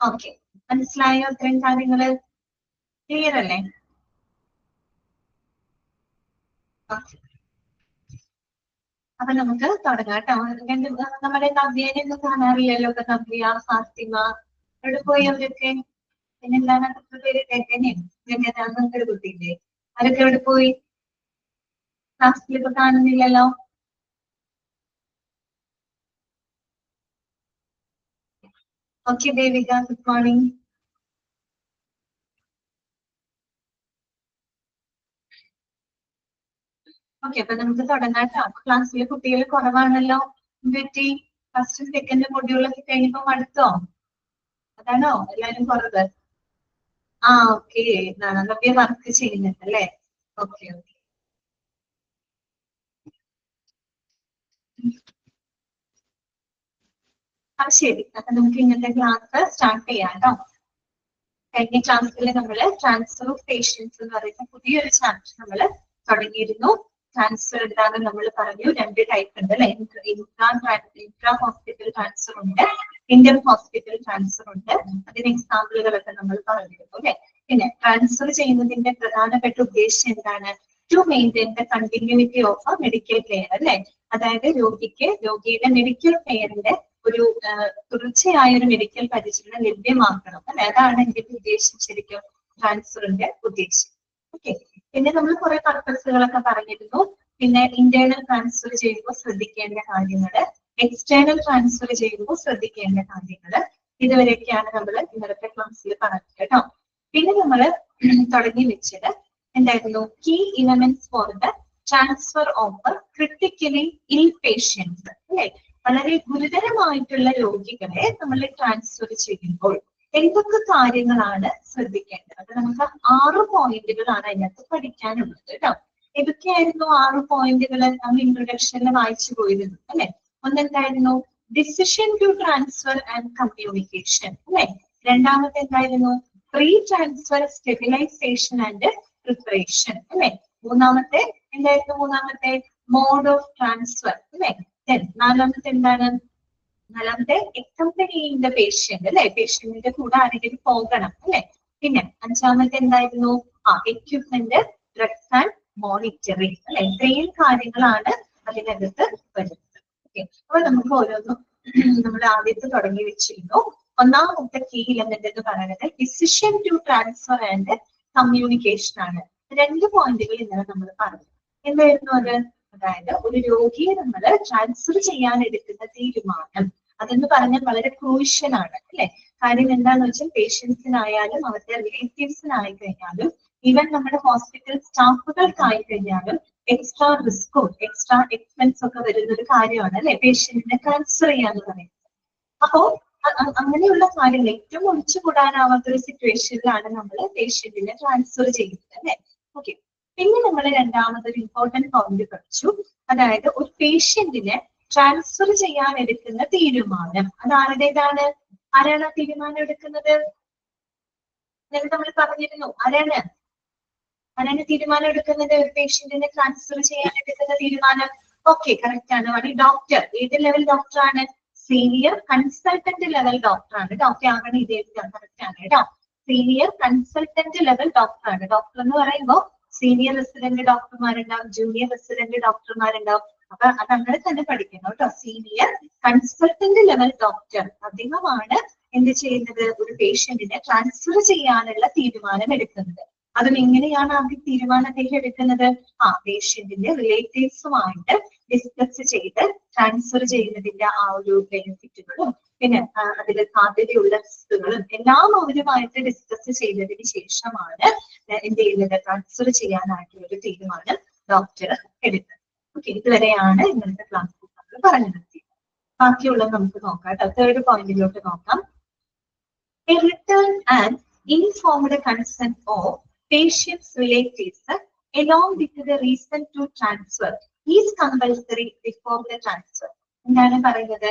Okay, മനസ്സിലായോ? ഇത്രയും കാര്യങ്ങള് ക്ലിയർ അല്ലേ? അപ്പൊ നമുക്ക് തുടങ്ങാം കേട്ടോ. നമ്മുടെ നവ്യേനെ ഒന്നും കാണാറില്ലല്ലോ. നവ്യ, ഫാത്തിമ, എവിടെ പോയി അവരൊക്കെ? പിന്നെന്താണ് പേര്? ഗഗനൊരു കുട്ടിയില്ലേ? അവരൊക്കെ എവിടെ പോയി? ക്ലാസ്സിലിപ്പോ കാണുന്നില്ലല്ലോ. Okay Devika, good morning. Okay, അപ്പൊ നമുക്ക് തുടങ്ങാട്ടോ. ക്ലാസ്സിലെ കുട്ടികൾ കുറവാണല്ലോ. പറ്റി ഫസ്റ്റ് സെക്കൻഡ് മൊഡ്യൂളൊക്കെ കഴിഞ്ഞപ്പോ മടുത്തോ? അതാണോ എല്ലാരും കുറവ്? ഓക്കെ, നവ്യ വർക്ക് ചെയ്യുന്നുണ്ട് അല്ലേ? Okay okay. ശരി, അപ്പൊ നമുക്ക് ഇന്നത്തെ ക്ലാസ് സ്റ്റാർട്ട് ചെയ്യാം കേട്ടോ. കഴിഞ്ഞ ക്ലാസ്സിൽ നമ്മൾ ട്രാൻസ്ഫർ ഓഫ് പേഷ്യൻസ് എന്ന് പറയുന്ന പുതിയൊരു ചാപ്റ്റർ നമ്മൾ തുടങ്ങിയിരുന്നു. ട്രാൻസ്ഫർ എന്താണെന്ന് നമ്മൾ പറഞ്ഞു. രണ്ട് ടൈപ്പ് ഉണ്ട് അല്ലെ? ഇൻട്രാ ഹോസ്പിറ്റൽ ട്രാൻസ്ഫർ ഉണ്ട്, ഇന്റർ ഹോസ്പിറ്റൽ ട്രാൻസ്ഫർ ഉണ്ട്. അതിന് എക്സാമ്പിളുകളൊക്കെ നമ്മൾ പറഞ്ഞിരുന്നു അല്ലെ? പിന്നെ ട്രാൻസ്ഫർ ചെയ്യുന്നതിന്റെ പ്രധാനപ്പെട്ട ഉദ്ദേശം എന്താണ്? To maintain the continuity of medical care അല്ലെ? അതായത് രോഗിയുടെ മെഡിക്കൽ കെയറിന്റെ ഒരു തുടർച്ചയായ ഒരു മെഡിക്കൽ പരിചരണം ലഭ്യമാക്കണം അല്ലെ? അതാണ് ഇതിന്റെ ഉദ്ദേശം, ശരിക്കും ട്രാൻസ്ഫറിന്റെ ഉദ്ദേശം. ഓക്കെ, പിന്നെ നമ്മൾ കുറെ പർപ്പസുകളൊക്കെ പറഞ്ഞിരുന്നു. പിന്നെ ഇന്റേണൽ ട്രാൻസ്ഫർ ചെയ്യുമ്പോൾ ശ്രദ്ധിക്കേണ്ട കാര്യങ്ങള്, എക്സ്റ്റേണൽ ട്രാൻസ്ഫർ ചെയ്യുമ്പോൾ ശ്രദ്ധിക്കേണ്ട കാര്യങ്ങള്, ഇതുവരെയൊക്കെയാണ് നമ്മൾ ഇന്നത്തെ ക്ലാസ്സിൽ പറഞ്ഞത് കേട്ടോ. പിന്നെ നമ്മൾ തുടങ്ങി വെച്ചത് എന്തായിരുന്നു? Key elements for the transfer of critically ill patients അല്ലെ? വളരെ ഗുരുതരമായിട്ടുള്ള രോഗികളെ നമ്മൾ ട്രാൻസ്ഫർ ചെയ്യുമ്പോൾ എന്തൊക്കെ കാര്യങ്ങളാണ് ശ്രദ്ധിക്കേണ്ടത്? അത് നമുക്ക് 6 പോയിന്റുകളാണ് അതിനകത്ത് പഠിക്കാനുള്ളത് കേട്ടോ. ഏതൊക്കെയായിരുന്നു 6 പോയിന്റുകൾ? നമ്മൾ ഇൻട്രൊഡക്ഷനിൽ വായിച്ചു പോയിരുന്നു അല്ലെ? ഒന്നെന്തായിരുന്നു? Decision to transfer and communication അല്ലെ? രണ്ടാമത്തെ എന്തായിരുന്നു? Pre transfer stabilisation and preparation അല്ലെ? മൂന്നാമത്തെ എന്തായിരുന്നു? മൂന്നാമത്തെ മോഡ് ഓഫ് ട്രാൻസ്ഫർ അല്ലെ? നാലാമത്തെ എന്താണ്? നാലാമത്തെ അക്കംപനിയിങ് ദ പേഷ്യന്റ് അല്ലെ? പേഷ്യന്റിന്റെ കൂടെ ആരെങ്കിലും പോകണം അല്ലെ? പിന്നെ അഞ്ചാമത്തെ എന്തായിരുന്നു? എക്യുപ്മെന്റ്, ഡ്രഗ്സ് ആൻഡ് മോണിറ്ററിങ് അല്ലെ? ഇത്രയും കാര്യങ്ങളാണ് അതിനകത്ത് വരുന്നത്. ഓക്കെ, അപ്പൊ നമുക്ക് ഓരോന്നും നമ്മൾ ആദ്യത്തെ തുടങ്ങി വെച്ചിരുന്നു. ഒന്നാമത്തെ കീ എലമെന്റ് എന്ന് പറയുന്നത് decision to transfer and communication ആണ്. 2 പോയിന്റുകൾ ഇന്നലെ നമ്മൾ പറഞ്ഞു. എന്തായിരുന്നു അത്? അതായത് ഒരു രോഗിയെ നമ്മൾ ട്രാൻസ്ഫർ ചെയ്യാൻ എടുക്കുന്ന തീരുമാനം, അതെന്ന് പറഞ്ഞാൽ വളരെ ക്രൂഷ്യൽ ആണ് അല്ലെ? കാര്യം എന്താന്ന് വെച്ചാൽ പേഷ്യൻസിനായാലും അവരുടെ റിലേറ്റീവ്സിനായി കഴിഞ്ഞാലും ഈവൻ നമ്മുടെ ഹോസ്പിറ്റൽ സ്റ്റാഫുകൾക്കായി കഴിഞ്ഞാലും എക്സ്ട്രാ റിസ്കും എക്സ്ട്രാ എക്സ്പെൻസ് ഒക്കെ വരുന്ന ഒരു കാര്യമാണ് അല്ലെ? പേഷ്യന്റിനെ ട്രാൻസ്ഫർ ചെയ്യാന്ന് പറയുന്നത്. അപ്പോ അങ്ങനെയുള്ള കാര്യങ്ങൾ ഏറ്റവും ഒഴിച്ചുകൂടാനാവാത്ത ഒരു സിറ്റുവേഷനിലാണ് നമ്മൾ പേഷ്യന്റിനെ ട്രാൻസ്ഫർ ചെയ്യുന്നത് അല്ലെ? ഓക്കെ, പിന്നെ നമ്മൾ രണ്ടാമതൊരു ഇമ്പോർട്ടന്റ് പോയിന്റ് പഠിച്ചു. അതായത് ഒരു പേഷ്യന്റിനെ ട്രാൻസ്ഫർ ചെയ്യാൻ എടുക്കുന്ന തീരുമാനം അത് ആരുടേതാണ്? ആരാണ് ആ തീരുമാനം എടുക്കുന്നത്? നമ്മൾ പറഞ്ഞിരുന്നു. ആരാണ് തീരുമാനം എടുക്കുന്നത്? പേഷ്യന്റിനെ ട്രാൻസ്ഫർ ചെയ്യാൻ എടുക്കുന്ന തീരുമാനം. ഓക്കെ, കറക്റ്റ് ആണ്. ഡോക്ടർ. ഏത് ലെവൽ ഡോക്ടറാണ്? സീനിയർ കൺസൾട്ടന്റ് ലെവൽ ഡോക്ടറാണ്. ഡോക്ടർ ആകണം, ഇത് കറക്റ്റ് ആണ് കേട്ടോ. സീനിയർ കൺസൾട്ടന്റ് ലെവൽ ഡോക്ടറാണ്. ഡോക്ടർ എന്ന് പറയുമ്പോൾ സീനിയർ റെസിഡന്റ് ഡോക്ടർമാരുണ്ടാവും, ജൂനിയർ റെസിഡന്റ് ഡോക്ടർമാരുണ്ടാവും. അപ്പൊ അത് അങ്ങനെ തന്നെ പഠിക്കണം കേട്ടോ. സീനിയർ കൺസൾട്ടന്റ് ലെവൽ ഡോക്ടർ അദ്ദേഹമാണ് എന്ത് ചെയ്യുന്നത്? ഒരു പേഷ്യന്റിനെ ട്രാൻസ്ഫർ ചെയ്യാനുള്ള തീരുമാനം എടുക്കുന്നത്. അതും എങ്ങനെയാണ് ആദ്യം തീരുമാനം അദ്ദേഹം എടുക്കുന്നത്? പേഷ്യന്റിന്റെ റിലേറ്റീവ്സുമായിട്ട് ഡിസ്കസ് ചെയ്ത് ട്രാൻസ്ഫർ ചെയ്യുന്നതിന്റെ ആ ഒരു ബെനിഫിറ്റുകളും പിന്നെ അതിൽ സാധ്യതയുള്ള റിസ്കുകളും എല്ലാം അവരുമായിട്ട് ഡിസ്കസ് ചെയ്തതിന് ശേഷമാണ് എന്ത് ചെയ്യുന്നത്? ട്രാൻസ്ഫർ ചെയ്യാനായിട്ടുള്ള ഒരു തീരുമാനം ഡോക്ടർ എടുക്കുന്നത്. ഓക്കെ, ഇതുവരെയാണ് ഇന്നത്തെ ക്ലാസ്സിൽ നമ്മൾ പറഞ്ഞു നിർത്തിയത്. ബാക്കിയുള്ളത് നമുക്ക് നോക്കാം കേട്ടോ. തേർഡ് പോയിന്റിലോട്ട് നോക്കാം. A written and informed consent of patient's relatives along with the reason to transfer is compulsory before the transfer. എന്താണ് പറയുന്നത്?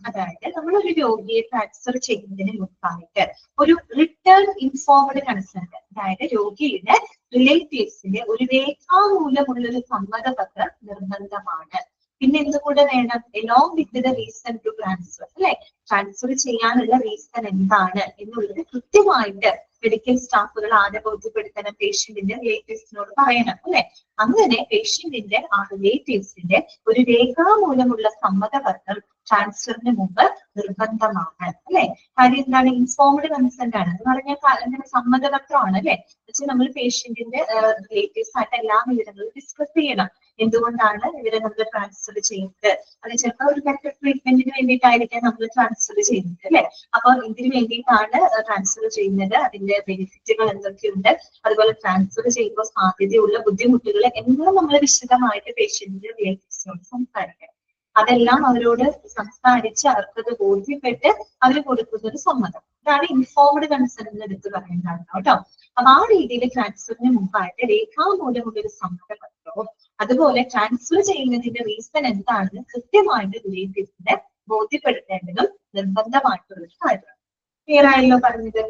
അതായത് നമ്മളൊരു രോഗിയെ ട്രാൻസ്ഫർ ചെയ്യുന്നതിന് മുൻപായിട്ട് ഒരു റിട്ടേൺ ഇൻഫോംഡ് കൺസെന്റ്, അതായത് രോഗിയുടെ റിലേറ്റീവ്സിന്റെ ഒരു രേഖാമൂലമുള്ള ഒരു സമ്മതപത്രം നിർബന്ധമാണ്. പിന്നെ എന്തുകൂടെ വേണം? Along with the reason to transfer അല്ലെ? ട്രാൻസ്ഫർ ചെയ്യാനുള്ള റീസൺ എന്താണ് എന്നുള്ളത് കൃത്യമായിട്ട് മെഡിക്കൽ സ്റ്റാഫുകൾ ആദ്യം ബോധ്യപ്പെടുത്തണം, പേഷ്യന്റിന്റെ റിലേറ്റീവ്സിനോട് പറയണം അല്ലെ. അങ്ങനെ പേഷ്യന്റിന്റെ ആ റിലേറ്റീവ്സിന്റെ ഒരു രേഖാമൂലമുള്ള സമ്മതപത്രം ട്രാൻസ്ഫറിന് മുമ്പ് നിർബന്ധമാണ് അല്ലെ. കാര്യം എന്താണ്? ഇൻഫോംഡ് കൺസെന്റ് ആണ് എന്ന് പറഞ്ഞാൽ അങ്ങനെ സമ്മതപത്രമാണ് അല്ലെ. പക്ഷെ നമ്മൾ പേഷ്യന്റിന്റെ റിലേറ്റീവ്സ് ആയിട്ട് എല്ലാ വിവരങ്ങളും ഡിസ്കസ് ചെയ്യണം. എന്തുകൊണ്ടാണ് ഇവരെ നമ്മൾ ട്രാൻസ്ഫർ ചെയ്യുന്നത്? അത് ചിലപ്പോൾ ഒരു ബെറ്റർ ട്രീറ്റ്മെന്റിന് വേണ്ടിയിട്ടായിരിക്കാം നമ്മൾ ട്രാൻസ്ഫർ ചെയ്യുന്നത് അല്ലെ. അപ്പൊ ഇതിന് വേണ്ടിയിട്ടാണ് ട്രാൻസ്ഫർ ചെയ്യുന്നത്, അതിന്റെ ബെനിഫിറ്റുകൾ എന്തൊക്കെയുണ്ട്, അതുപോലെ ട്രാൻസ്ഫർ ചെയ്യുമ്പോൾ സാധ്യതയുള്ള ബുദ്ധിമുട്ടുകൾ എല്ലാം നമ്മൾ വിശദമായിട്ട് പേഷ്യന്റിന്റെ റിലേറ്റീവ്സിനോട് സംസാരിക്കണം. അതെല്ലാം അവരോട് സംസാരിച്ച് അവർക്കത് ബോധ്യപ്പെട്ട് അവർ കൊടുക്കുന്ന ഒരു സമ്മതം. ഇതാണ് ഇൻഫോംഡ് കൺസെന്റ് എടുത്ത് പറയുന്നതാണ് കേട്ടോ. അപ്പൊ ആ രീതിയിൽ ട്രാൻസ്ഫറിന് മുമ്പായിട്ട് രേഖാമൂലമുള്ള ഒരു സമ്മതപത്രവും അതുപോലെ ട്രാൻസ്ഫർ ചെയ്യുന്നതിന്റെ റീസൺ എന്താണെന്ന് കൃത്യമായിട്ട് റിലേറ്റീവ്സിനെ ബോധ്യപ്പെടുത്തേണ്ടതും നിർബന്ധമായിട്ടുള്ള ഒരു കാര്യമാണ്. ക്ലിയർ ആയല്ലോ പറഞ്ഞത്?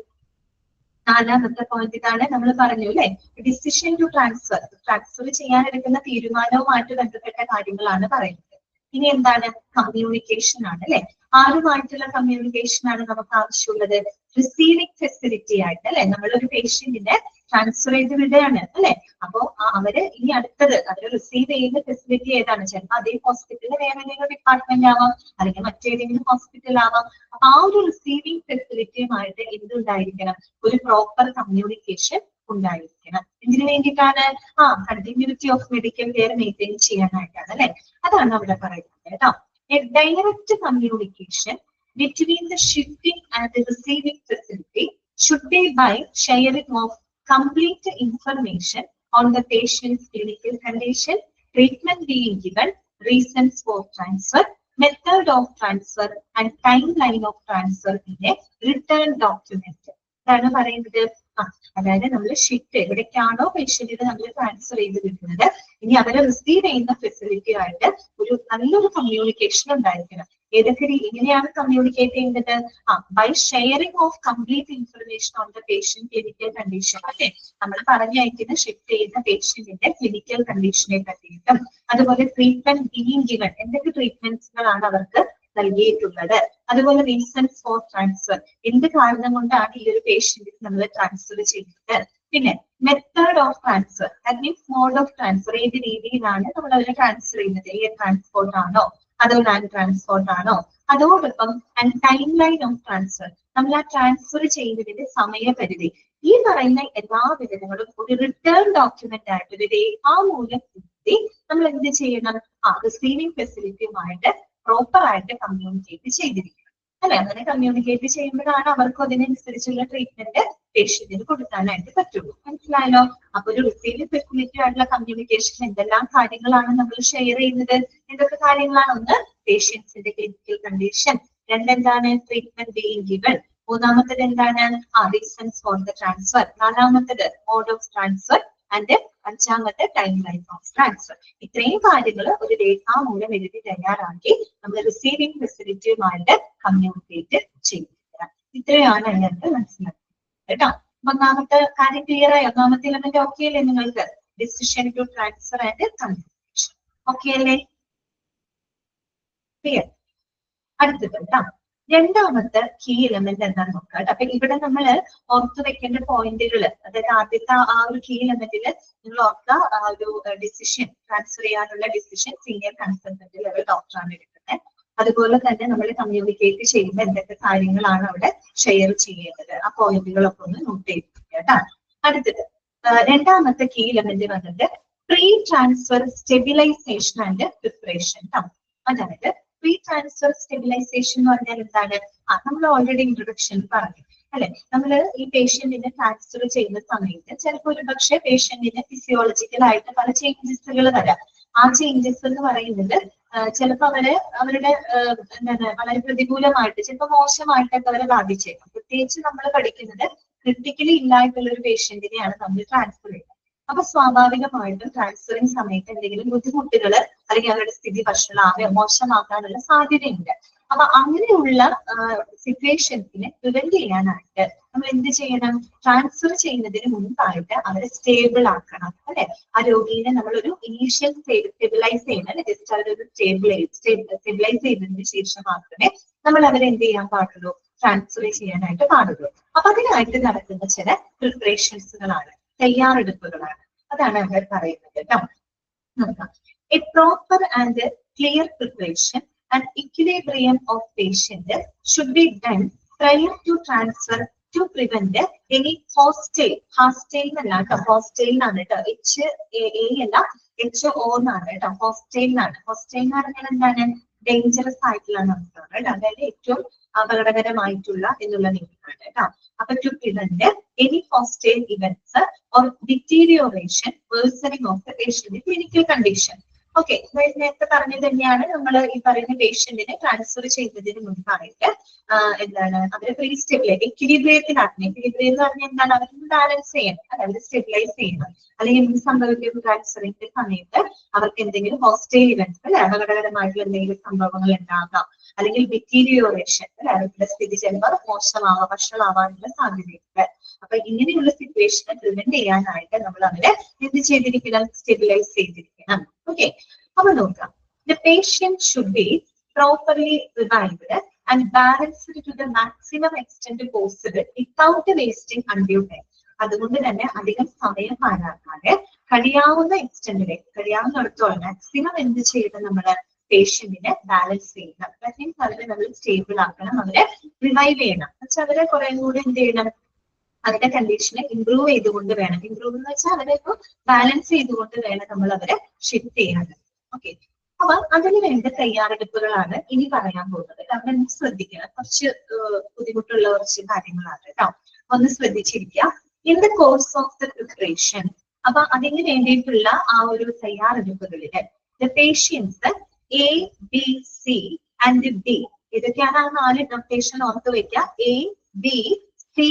നാലാമത്തെ പോയിന്റ് ഇതാണ്. നമ്മൾ പറഞ്ഞു അല്ലെ, ഡിസിഷൻ ടു ട്രാൻസ്ഫർ, ട്രാൻസ്ഫർ ചെയ്യാനെടുക്കുന്ന തീരുമാനവുമായിട്ട് ബന്ധപ്പെട്ട കാര്യങ്ങളാണ് പറയുന്നത്. ഇനി എന്താണ്? കമ്മ്യൂണിക്കേഷൻ ആണ് അല്ലെ. ആരുമായിട്ടുള്ള കമ്മ്യൂണിക്കേഷൻ ആണ് നമുക്ക് ആവശ്യമുള്ളത്? റിസീവിംഗ് ഫെസിലിറ്റി ആയിട്ട് അല്ലെ. നമ്മളൊരു പേഷ്യന്റിനെ ട്രാൻസ്ഫർ ചെയ്ത് വിടുകയാണ് അല്ലെ. അപ്പോ അവര് ഇനി അടുത്തത് അവര് റിസീവ് ചെയ്യുന്ന ഫെസിലിറ്റി ഏതാണ്? ചിലപ്പോൾ അതേ ഹോസ്പിറ്റലിൽ വേറെ ഏതെങ്കിലും ഡിപ്പാർട്ട്മെന്റ് ആവാം, അല്ലെങ്കിൽ മറ്റേതെങ്കിലും ഹോസ്പിറ്റൽ ആവാം. അപ്പൊ ആ ഒരു റിസീവിംഗ് ഫെസിലിറ്റിയുമായിട്ട് എന്തുണ്ടായിരിക്കണം? ഒരു പ്രോപ്പർ കമ്മ്യൂണിക്കേഷൻ ഉണ്ടായിരിക്കണം. ഇതിനു വേണ്ടിയിട്ടാണ് continuity of medical care maintain ചെയ്യാനായിട്ടാണ് അല്ലെ. അതാണ് അവിടെ പറയുന്നത് കേട്ടോ. A direct communication between the shifting and the receiving facility should be by sharing of complete information on the patient's clinical condition, treatment being given, reasons for transfer, method of transfer and timeline of transfer in a written document. ഇതാണ് പറയുന്നത്. അതായത് നമ്മൾ shift എവിടേക്കാണോ പേഷ്യന്റിനെ നമ്മൾ transfer ചെയ്ത് കിട്ടുന്നത്, ഇനി അവരെ receive ചെയ്യുന്ന ഫെസിലിറ്റി ആയിട്ട് ഒരു നല്ലൊരു കമ്മ്യൂണിക്കേഷൻ ഉണ്ടായിരിക്കണം. ഏതൊക്കെ എങ്ങനെയാണ് കമ്മ്യൂണിക്കേറ്റ് ചെയ്യുന്നത്? By sharing of complete information on the patient clinical condition അല്ലെ. നമ്മൾ പറഞ്ഞയക്കുന്ന ഷിഫ്റ്റ് ചെയ്യുന്ന പേഷ്യന്റിന്റെ ക്ലിനിക്കൽ കണ്ടീഷനെ പറ്റിയിട്ടും അതുപോലെ ട്രീറ്റ്മെന്റ് ബീയിങ് ഗിവൺ, എന്തൊക്കെ ട്രീറ്റ്മെന്റ്സുകളാണ് അവർക്ക് നൽകിയിട്ടുള്ളത്, അതുപോലെ റീസൺസ് ഫോർ ട്രാൻസ്ഫർ, എന്ത് കാരണം കൊണ്ടാണ് ഈ ഒരു പേഷ്യന്റിന് നമ്മൾ ട്രാൻസ്ഫർ ചെയ്യുന്നത്, പിന്നെ method of transfer, that means mode of transfer, ഏത് രീതിയിലാണ് നമ്മൾ അവരെ ട്രാൻസ്ഫർ ചെയ്യുന്നത്, എയർ ട്രാൻസ്പോർട്ട് ആണോ അതോ ലാൻഡ് ട്രാൻസ്പോർട്ട് ആണോ, അതോടൊപ്പം ടൈം ലൈൻ ഓഫ് ട്രാൻസ്ഫർ, നമ്മൾ ആ ട്രാൻസ്ഫർ ചെയ്യുന്നതിന്റെ സമയപരിധി, ഈ പറയുന്ന എല്ലാ വിവരങ്ങളും ഒരു റിട്ടേൺ ഡോക്യുമെന്റ് ആയിട്ട് ഒരു രേഖാമൂലം നമ്മൾ എന്ത് ചെയ്യണം? റിസീവിംഗ് ഫെസിലിറ്റിയുമായിട്ട് പ്രോപ്പർ ആയിട്ട് കമ്മ്യൂണിക്കേറ്റ് ചെയ്തിരിക്കണം അല്ലെ. അങ്ങനെ കമ്മ്യൂണിക്കേറ്റ് ചെയ്യുമ്പോഴാണ് അവർക്കും അതിനനുസരിച്ചുള്ള ട്രീറ്റ്മെന്റ് പേഷ്യന്റിന് കൊടുക്കാനായിട്ട് പറ്റുള്ളൂ. മനസ്സിലായല്ലോ? അപ്പൊ ഒരു റിസീവിംഗ് ഫെസിലിറ്റി ആയിട്ടുള്ള കമ്മ്യൂണിക്കേഷൻ എന്തെല്ലാം കാര്യങ്ങളാണ് നമ്മൾ ഷെയർ ചെയ്യുന്നത്? എന്തൊക്കെ കാര്യങ്ങളാണ്? ഒന്ന്, പേഷ്യൻസിന്റെ ക്ലിനിക്കൽ കണ്ടീഷൻ, രണ്ടെന്താണ്? ട്രീറ്റ്മെന്റ് ബീയിങ് ഗിവൺ, മൂന്നാമത്തത് എന്താണ്? റീസൺസ് ഫോർ ദ ട്രാൻസ്ഫർ, നാലാമത്തത് മോഡ് ഓഫ് ട്രാൻസ്ഫർ ആൻഡ് അഞ്ചാമത്തെ ടൈം ലൈൻ ഓഫ് ട്രാൻസ്ഫർ. ഇത്രയും കാര്യങ്ങൾ ഒരു രേഖാമൂലം എഴുതി തയ്യാറാക്കി നമ്മൾ റിസീവിംഗ് ഫെസിലിറ്റിയുമായിട്ട് കമ്മ്യൂണിക്കേറ്റ് ചെയ്യുക. ഇത്രയാണ് അതിനകത്ത് മനസ്സിലാക്കുന്നത് കേട്ടോ. ഒന്നാമത്തെ കാര്യം ക്ലിയർ ആയി? ഒന്നാമത്തെ എലമെന്റ് ഓക്കെ അല്ലേ നിങ്ങൾക്ക്? Decision to transfer and communication okay അല്ലേ? ക്ലിയർ? അടുത്തത് കേട്ടോ, രണ്ടാമത്തെ കീ എലമെന്റ് എന്താന്ന് നോക്കാം. അപ്പൊ ഇവിടെ നമ്മൾ ഓർത്തു വെക്കേണ്ട പോയിന്റുകൾ, അതായത് ആദ്യത്തെ ആ ഒരു കീ എലമെന്റില് നിങ്ങൾ ഓർക്കുക, ഒരു ഡിസിഷൻ ട്രാൻസ്ഫർ ചെയ്യാനുള്ള ഡിസിഷൻ സീനിയർ കൺസൾട്ടന്റ് ലെവൽ ഡോക്ടറാണ് എടുക്കുന്നത്. അതുപോലെ തന്നെ നമ്മൾ കമ്മ്യൂണിക്കേറ്റ് ചെയ്യുമ്പോൾ എന്തൊക്കെ കാര്യങ്ങളാണ് അവിടെ ഷെയർ ചെയ്യേണ്ടത്, ആ പോയിന്റുകളൊക്കെ ഒന്ന് നോട്ട് ചെയ്തിരിക്കുക കേട്ടോ. അടുത്തത് രണ്ടാമത്തെ കീ എലമെന്റ് വന്നിട്ട് pre transfer stabilisation and preparation. അതായത് പ്രീ ട്രാൻസ്ഫർ സ്റ്റെബിലൈസേഷൻ എന്ന് പറഞ്ഞാൽ എന്താണ്? നമ്മൾ ഓൾറെഡി ഇൻട്രൊഡക്ഷൻ പറഞ്ഞു അല്ലെ. നമ്മൾ ഈ പേഷ്യന്റിനെ ട്രാൻസ്ഫർ ചെയ്യുന്ന സമയത്ത് ചിലപ്പോൾ ഒരു പക്ഷേ പേഷ്യന്റിന് ഫിസിയോളജിക്കൽ ആയിട്ട് പല ചേഞ്ചസുകൾ വരാം. ആ ചേഞ്ചസ് എന്ന് പറയുന്നത് ചിലപ്പോൾ അവരുടെ എന്താണ് വളരെ പ്രതികൂലമായിട്ട്, ചിലപ്പോൾ മോശമായിട്ടൊക്കെ അവരെ ബാധിച്ചേക്കാം. പ്രത്യേകിച്ച് നമ്മൾ പഠിക്കുന്നത് ക്രിട്ടിക്കലി ഇല്ലായിട്ടുള്ള ഒരു പേഷ്യന്റിനെയാണ് നമ്മൾ ട്രാൻസ്ഫർ ചെയ്യുന്നത്. അപ്പൊ സ്വാഭാവികമായിട്ടും ട്രാൻസ്ഫറിങ് സമയത്ത് എന്തെങ്കിലും ബുദ്ധിമുട്ടുകൾ അല്ലെങ്കിൽ അവരുടെ സ്ഥിതി വഷളാവുകയോ മോശമാക്കാനുള്ള സാധ്യതയുണ്ട്. അപ്പൊ അങ്ങനെയുള്ള സിറ്റുവേഷൻസിനെ പ്രിവെന്റ് ചെയ്യാനായിട്ട് നമ്മൾ എന്ത് ചെയ്യണം? ട്രാൻസ്ഫർ ചെയ്യുന്നതിന് മുൻപായിട്ട് അവരെ സ്റ്റേബിൾ ആക്കണം അല്ലെ? ആ രോഗീനെ നമ്മളൊരു ഇനീഷ്യൽ സ്റ്റെബിലൈസ് ചെയ്യണം അല്ലെ? ജസ്റ്റ് അവരൊരു സ്റ്റെബിലൈസ് ചെയ്തതിന് ശേഷം മാത്രമേ നമ്മൾ അവരെ എന്ത് ചെയ്യാൻ പാടുള്ളൂ? ട്രാൻസ്ഫർ ചെയ്യാനായിട്ട് പാടുള്ളൂ. അപ്പൊ അതിനായിട്ട് നടക്കുന്ന ചില പ്രിപ്പറേഷൻസുകളാണ്, തയ്യാറെടുപ്പുകളാണ്. അതാണ് അവർ പറയുന്നത് കേട്ടോ. നോക്കാം. A proper and clear preparation and equilibrium of patient should be done prior to transfer to prevent any hostile എന്നല്ല കേട്ടോ, ഹോസ്റ്റൈൽ എന്നാണ് കേട്ടോ, HA അല്ല HO എന്നാണ് കേട്ടോ, ഹോസ്റ്റൈൽ എന്നാണ്. ഹോസ്റ്റൈൽ എന്ന് പറഞ്ഞാൽ എന്താണ്? ഡേഞ്ചറസ് ആയിട്ടുള്ള നമുക്കാണ് കേട്ടോ, അതായത് ഏറ്റവും അപകടകരമായിട്ടുള്ള എന്നുള്ള മീനിങ്ങാണ് കേട്ടോ. അപ്പൊ to prevent any hostile events or deterioration worsening of the patient clinical condition. Okay, നേരത്തെ പറഞ്ഞത് തന്നെയാണ്. നമ്മൾ ഈ പറയുന്ന പേഷ്യന്റിനെ ട്രാൻസ്ഫർ ചെയ്യുന്നതിന് മുൻപായിട്ട് എന്താണ് അവരെ പ്രീ സ്റ്റെബിലൈസ് എക്വിലിബ്രിയത്തിലാക്കണം. എക്വിലിബ്രിയം എന്ന് പറഞ്ഞാൽ എന്താണ്? അവരൊന്ന് ബാലൻസ് ചെയ്യണം, അവരെ സ്റ്റെബിലൈസ് ചെയ്യണം. അല്ലെങ്കിൽ എന്ത് സംഭവിക്കും? ട്രാൻസ്ഫറിന്റെ സമയത്ത് അവർക്ക് എന്തെങ്കിലും ഹോസ്റ്റൈൽ ഇവന്റ്സ് അല്ലെ, അപകടകരമായിട്ടുള്ള എന്തെങ്കിലും സംഭവങ്ങൾ ഉണ്ടാകാം, അല്ലെങ്കിൽ ഡിറ്റീരിയോറേഷൻ അല്ലെ, അവരുടെ സ്ഥിതി ചിലപ്പോൾ മോശമാവാം, വഷളാവാനുള്ള സാധ്യതയുണ്ട്. അപ്പൊ ഇങ്ങനെയുള്ള സിറ്റുവേഷനെ പ്രിവെന്റ് ചെയ്യാനായിട്ട് നമ്മൾ അവരെ എന്ത് ചെയ്തിരിക്കണം? സ്റ്റെബിലൈസ് ചെയ്തിരിക്കണം. ഓക്കെ, അപ്പൊ നോക്കാം. The patient should be properly revived and balanced to the maximum extent possible without wasting undue time. അതുകൊണ്ട് തന്നെ അധികം സമയം പാഴാക്കാതെ കഴിയാവുന്ന എക്സ്റ്റെന്റിലേക്ക്, കഴിയാവുന്നിടത്തോളം മാക്സിമം എന്ത് ചെയ്ത് നമ്മള് പേഷ്യന്റിനെ ബാലൻസ് ചെയ്യണം. മീൻസ് അവരെ നമ്മൾ സ്റ്റേബിൾ ആക്കണം, അവരെ റിവൈവ് ചെയ്യണം. എന്നുവെച്ചാൽ അവരെ കുറെ കൂടി എന്ത് ചെയ്യണം? അവരുടെ കണ്ടീഷനെ ഇംപ്രൂവ് ചെയ്തുകൊണ്ട് വേണം. ഇംപ്രൂവ് എന്ന് വെച്ചാൽ അവരെ ഇപ്പൊ ബാലൻസ് ചെയ്തുകൊണ്ട് വേണം നമ്മൾ അവരെ ഷിഫ്റ്റ് ചെയ്യാൻ. ഓക്കെ, അപ്പൊ അതിന് വേണ്ട തയ്യാറെടുപ്പുകളാണ് ഇനി പറയാൻ പോകുന്നത്. നമ്മൾ ശ്രദ്ധിക്കണം, കുറച്ച് ബുദ്ധിമുട്ടുള്ള കുറച്ച് കാര്യങ്ങളാണ് കേട്ടോ, ഒന്ന് ശ്രദ്ധിച്ചിരിക്കുക. In the course of the preparation, അപ്പൊ അതിന് വേണ്ടിയിട്ടുള്ള ആ ഒരു തയ്യാറെടുപ്പുകളില് the patients A, B, C and D, ഇതൊക്കെയാണ് ആ 4 നൊട്ടേഷൻ ഓർത്ത് വെക്കുക. A, B, C,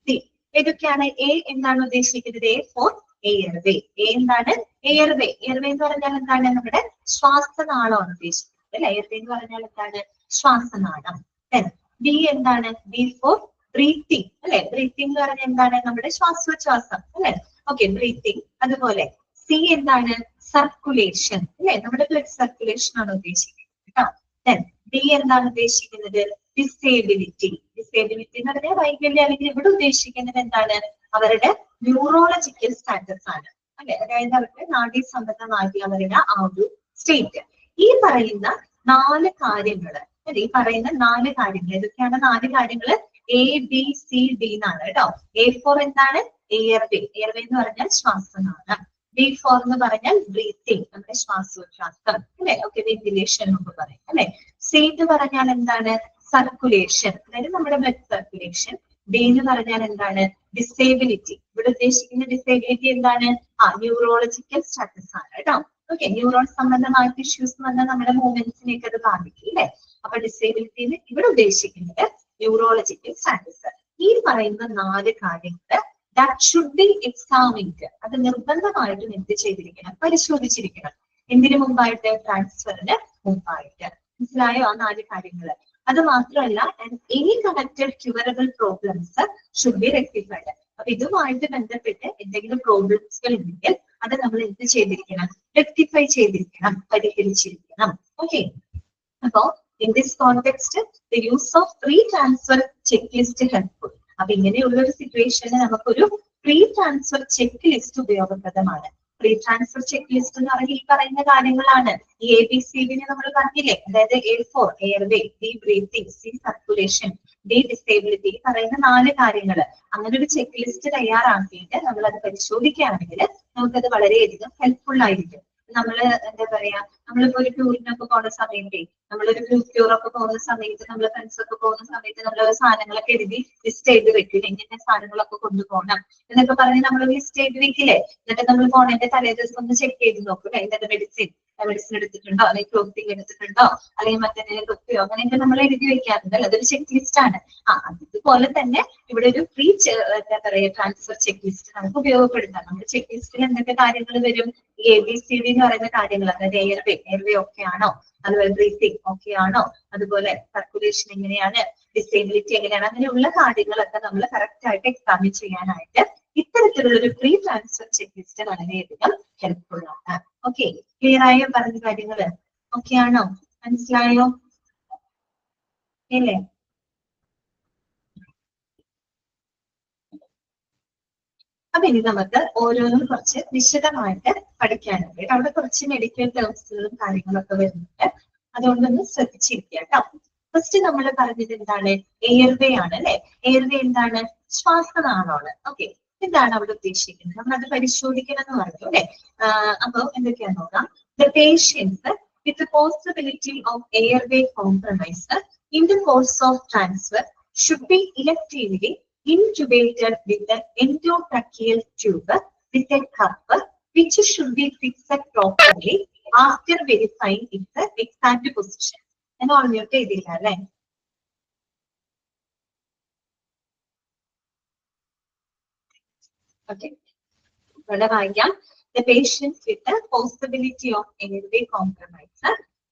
D. ഏതൊക്കെയാണ്? A എന്താണ് ഉദ്ദേശിക്കുന്നത്? A for airway. A എന്താണ്? എയർവേ. എയർവേ എന്ന് പറഞ്ഞാൽ എന്താണ്? നമ്മുടെ ശ്വാസനാളമാണ് ഉദ്ദേശിക്കുന്നത് അല്ലെ. എയർവേ എന്ന് പറഞ്ഞാൽ എന്താണ്? ശ്വാസനാളം. B എന്താണ്? B ഫോർ ബ്രീത്തിങ് അല്ലെ. ബ്രീത്തിങ് എന്ന് പറഞ്ഞാൽ എന്താണ്? നമ്മുടെ ശ്വാസോച്ഛ്വാസം അല്ലെ. Okay, breathing. അതുപോലെ C എന്താണ്? സർക്കുലേഷൻ അല്ലെ, നമ്മുടെ ബ്ലഡ് സർക്കുലേഷൻ ആണ് ഉദ്ദേശിക്കുന്നത് കേട്ടോ. D എന്താണ് ഉദ്ദേശിക്കുന്നത്? ഡിസേബിലിറ്റി. ഡിസേബിലിറ്റി എന്ന് പറഞ്ഞാൽ വൈകല്യം, അല്ലെങ്കിൽ ഇവിടെ ഉദ്ദേശിക്കുന്നത് എന്താണ്? അവരുടെ ന്യൂറോളജിക്കൽ സ്റ്റാറ്റസ് ആണ് അല്ലെ, അതായത് അവർക്ക് നാഡീ സംബന്ധമാക്കി അവരുടെ ആ ഒരു സ്റ്റേറ്റ്. ഈ പറയുന്ന 4 കാര്യങ്ങള് അല്ലെ, ഈ പറയുന്ന 4 കാര്യങ്ങൾ ഏതൊക്കെയാണ്? 4 കാര്യങ്ങള് A, B, C, D എന്നാണ് കേട്ടോ. A ഫോർ എന്താണ്? എയർവേ. എയർവേ എന്ന് പറഞ്ഞാൽ ശ്വാസനാളം. B ഫോർ എന്ന് പറഞ്ഞാൽ ബ്രീത്തിങ്, നമ്മുടെ ശ്വാസോച്ഛ്വാസം അല്ലെ. ഓക്കെ, വെന്റിലേഷൻ എന്നൊക്കെ പറയും അല്ലെ. C എന്ന് പറഞ്ഞാൽ എന്താണ്? സർക്കുലേഷൻ, അതായത് നമ്മുടെ ബ്ലഡ് സർക്കുലേഷൻ. D എന്ന് പറഞ്ഞാൽ എന്താണ്? ഡിസേബിലിറ്റി. ഇവിടെ ഉദ്ദേശിക്കുന്ന ഡിസേബിലിറ്റി എന്താണ്? ന്യൂറോളജിക്കൽ സ്റ്റാറ്റസ് ആണ് കേട്ടോ. ഓക്കെ, ന്യൂറോൺ സംബന്ധമായിട്ട് ഇഷ്യൂസ് വന്നാൽ നമ്മുടെ മൂവ്മെന്റ്സിനെയൊക്കെ അത് ബാധിക്കും അല്ലെ. അപ്പൊ ഡിസേബിലിറ്റിന്ന് ഇവിടെ ഉദ്ദേശിക്കുന്നത് ന്യൂറോളജിക്കൽ സ്റ്റാറ്റസ്. ഈ പറയുന്ന 4 കാര്യങ്ങള് ദാറ്റ് ഷുഡ് ബി എക്സാമിൻഡ്, അത് നിർബന്ധമായിട്ടും എന്ത് ചെയ്തിരിക്കണം? പരിശോധിച്ചിരിക്കണം. എന്തിനു മുമ്പായിട്ട്? ട്രാൻസ്ഫറിന് മുമ്പായിട്ട്. മനസ്സിലായോ ആ 4 കാര്യങ്ങള്? അത് മാത്രമല്ല, any connected curable problems should be rectified. അപ്പൊ ഇതുമായിട്ട് ബന്ധപ്പെട്ട് എന്തെങ്കിലും പ്രോബ്ലംസുകൾ ഉണ്ടെങ്കിൽ അത് നമ്മൾ എന്ത് ചെയ്തിരിക്കണം? റെക്ടിഫൈ ചെയ്തിരിക്കണം, പരിഹരിച്ചിരിക്കണം. ഓക്കെ, അപ്പോ in this context the use of pre transfer check list helpful. അപ്പൊ ഇങ്ങനെയുള്ള ഒരു സിറ്റുവേഷന് നമുക്കൊരു പ്രീ ട്രാൻസ്ഫർ ചെക്ക് ലിസ്റ്റ് ഉപയോഗപ്രദമാണ്. പ്രീ ട്രാൻസ്ഫർ ചെക്ക് ലിസ്റ്റ് എന്ന് പറഞ്ഞാൽ ഈ പറയുന്ന കാര്യങ്ങളാണ്. ഈ ABCD നമ്മൾ പറഞ്ഞില്ലേ, അതായത് A for airway, B breathing, C circulation, D disability, പറയുന്ന 4 കാര്യങ്ങൾ. അങ്ങനെ ഒരു ചെക്ക് ലിസ്റ്റ് തയ്യാറാക്കിയിട്ട് നമ്മൾ അത് പരിശോധിക്കുകയാണെങ്കിൽ നമുക്കത് വളരെയധികം ഹെൽപ്ഫുൾ ആയിരിക്കും. നമ്മള് എന്താ പറയാ, നമ്മളിപ്പോ ഒരു ടൂറിനൊക്കെ പോകുന്ന സമയത്ത്, നമ്മളൊരു ഗ്രൂപ്പ് ടൂർ ഒക്കെ പോകുന്ന സമയത്ത്, നമ്മള് ഫ്രണ്ട്സ് ഒക്കെ പോകുന്ന സമയത്ത് നമ്മൾ സാധനങ്ങളൊക്കെ എഴുതി ലിസ്റ്റ് ചെയ്ത് വെക്കില്ല, ഇങ്ങനെ സാധനങ്ങളൊക്കെ കൊണ്ടുപോകണം എന്നൊക്കെ പറഞ്ഞ് നമ്മൾ ലിസ്റ്റ് ചെയ്ത് വെക്കില്ലേ. എന്നിട്ട് നമ്മൾ പോണതിന്റെ തലേ ദിവസം ഒന്ന് ചെക്ക് ചെയ്ത് നോക്കും, അതിന്റെ മെഡിസിൻ എടുത്തിട്ടുണ്ടോ, അല്ലെങ്കിൽ ക്ലോത്തിങ് എടുത്തിട്ടുണ്ടോ, അല്ലെങ്കിൽ മറ്റേതെങ്കിലും തൊപ്പിയോ അങ്ങനെയൊക്കെ നമ്മൾ എഴുതി വെക്കാറുണ്ട്. അതൊരു ചെക്ക് ലിസ്റ്റ് ആണ്. അതുപോലെ തന്നെ ഇവിടെ ഒരു പ്രീ എന്താ പറയുക ട്രാൻസ്ഫർ ചെക്ക് ലിസ്റ്റ് നമുക്ക് ഉപയോഗപ്പെടുത്താം. നമ്മുടെ ചെക്ക് ലിസ്റ്റിൽ എന്തൊക്കെ കാര്യങ്ങൾ വരും? ഈ ABCD എന്ന് പറയുന്ന കാര്യങ്ങൾ, അതായത് എയർവേ ഓക്കെ ആണോ, അതുപോലെ ബ്രീത്തിങ് ഓക്കെ ആണോ, അതുപോലെ സർക്കുലേഷൻ എങ്ങനെയാണ്, ഡിസേബിലിറ്റി എങ്ങനെയാണ്, അങ്ങനെയുള്ള കാര്യങ്ങളൊക്കെ നമ്മൾ കറക്റ്റ് ആയിട്ട് എക്സാമിൻ ചെയ്യാനായിട്ട് ഇത്തരത്തിലുള്ള ഒരു പ്രീ ട്രാൻസ്ഫർ ചെക്ക് ലിസ്റ്റ് വളരെയധികം ഹെൽപ്ഫുൾ ആണ്. ഓക്കെ, ക്ലിയർ ആയോ പറഞ്ഞ കാര്യങ്ങൾ? ഓക്കെ ആണോ? മനസ്സിലായോ? ഇല്ലേ? അപ്പൊ ഇനി നമുക്ക് ഓരോന്നും കുറച്ച് വിശദമായിട്ട് പഠിക്കാനുണ്ട്. അവിടെ കുറച്ച് മെഡിക്കൽ ടേംസുകളും കാര്യങ്ങളൊക്കെ വരുന്നുണ്ട്. അതുകൊണ്ടൊന്ന് ശ്രദ്ധിച്ചിരിക്കുക കേട്ടോ. ഫസ്റ്റ് നമ്മൾ പറഞ്ഞത് എന്താണ്? എയർവേ ആണ് അല്ലെ? എയർവേ എന്താണ്? ശ്വാസനാളമാണ്. ഓക്കെ, എന്താണ് അവിടെ ഉദ്ദേശിക്കുന്നത്? നമ്മൾ അത് പരിശോധിക്കണം എന്ന് പറഞ്ഞു അല്ലെ? അപ്പൊ എന്തൊക്കെയാന്ന് നോക്കാം. The patients with possibility of airway compromise in the course of transfer should be electively intubated with an endotracheal tube with a cup which should be fixed properly after verifying its exact position. And all mute ചെയ്തില്ല അല്ലേ? Okay. ഇവിടെ വായിക്കാം. The patients with the possibility of airway compromise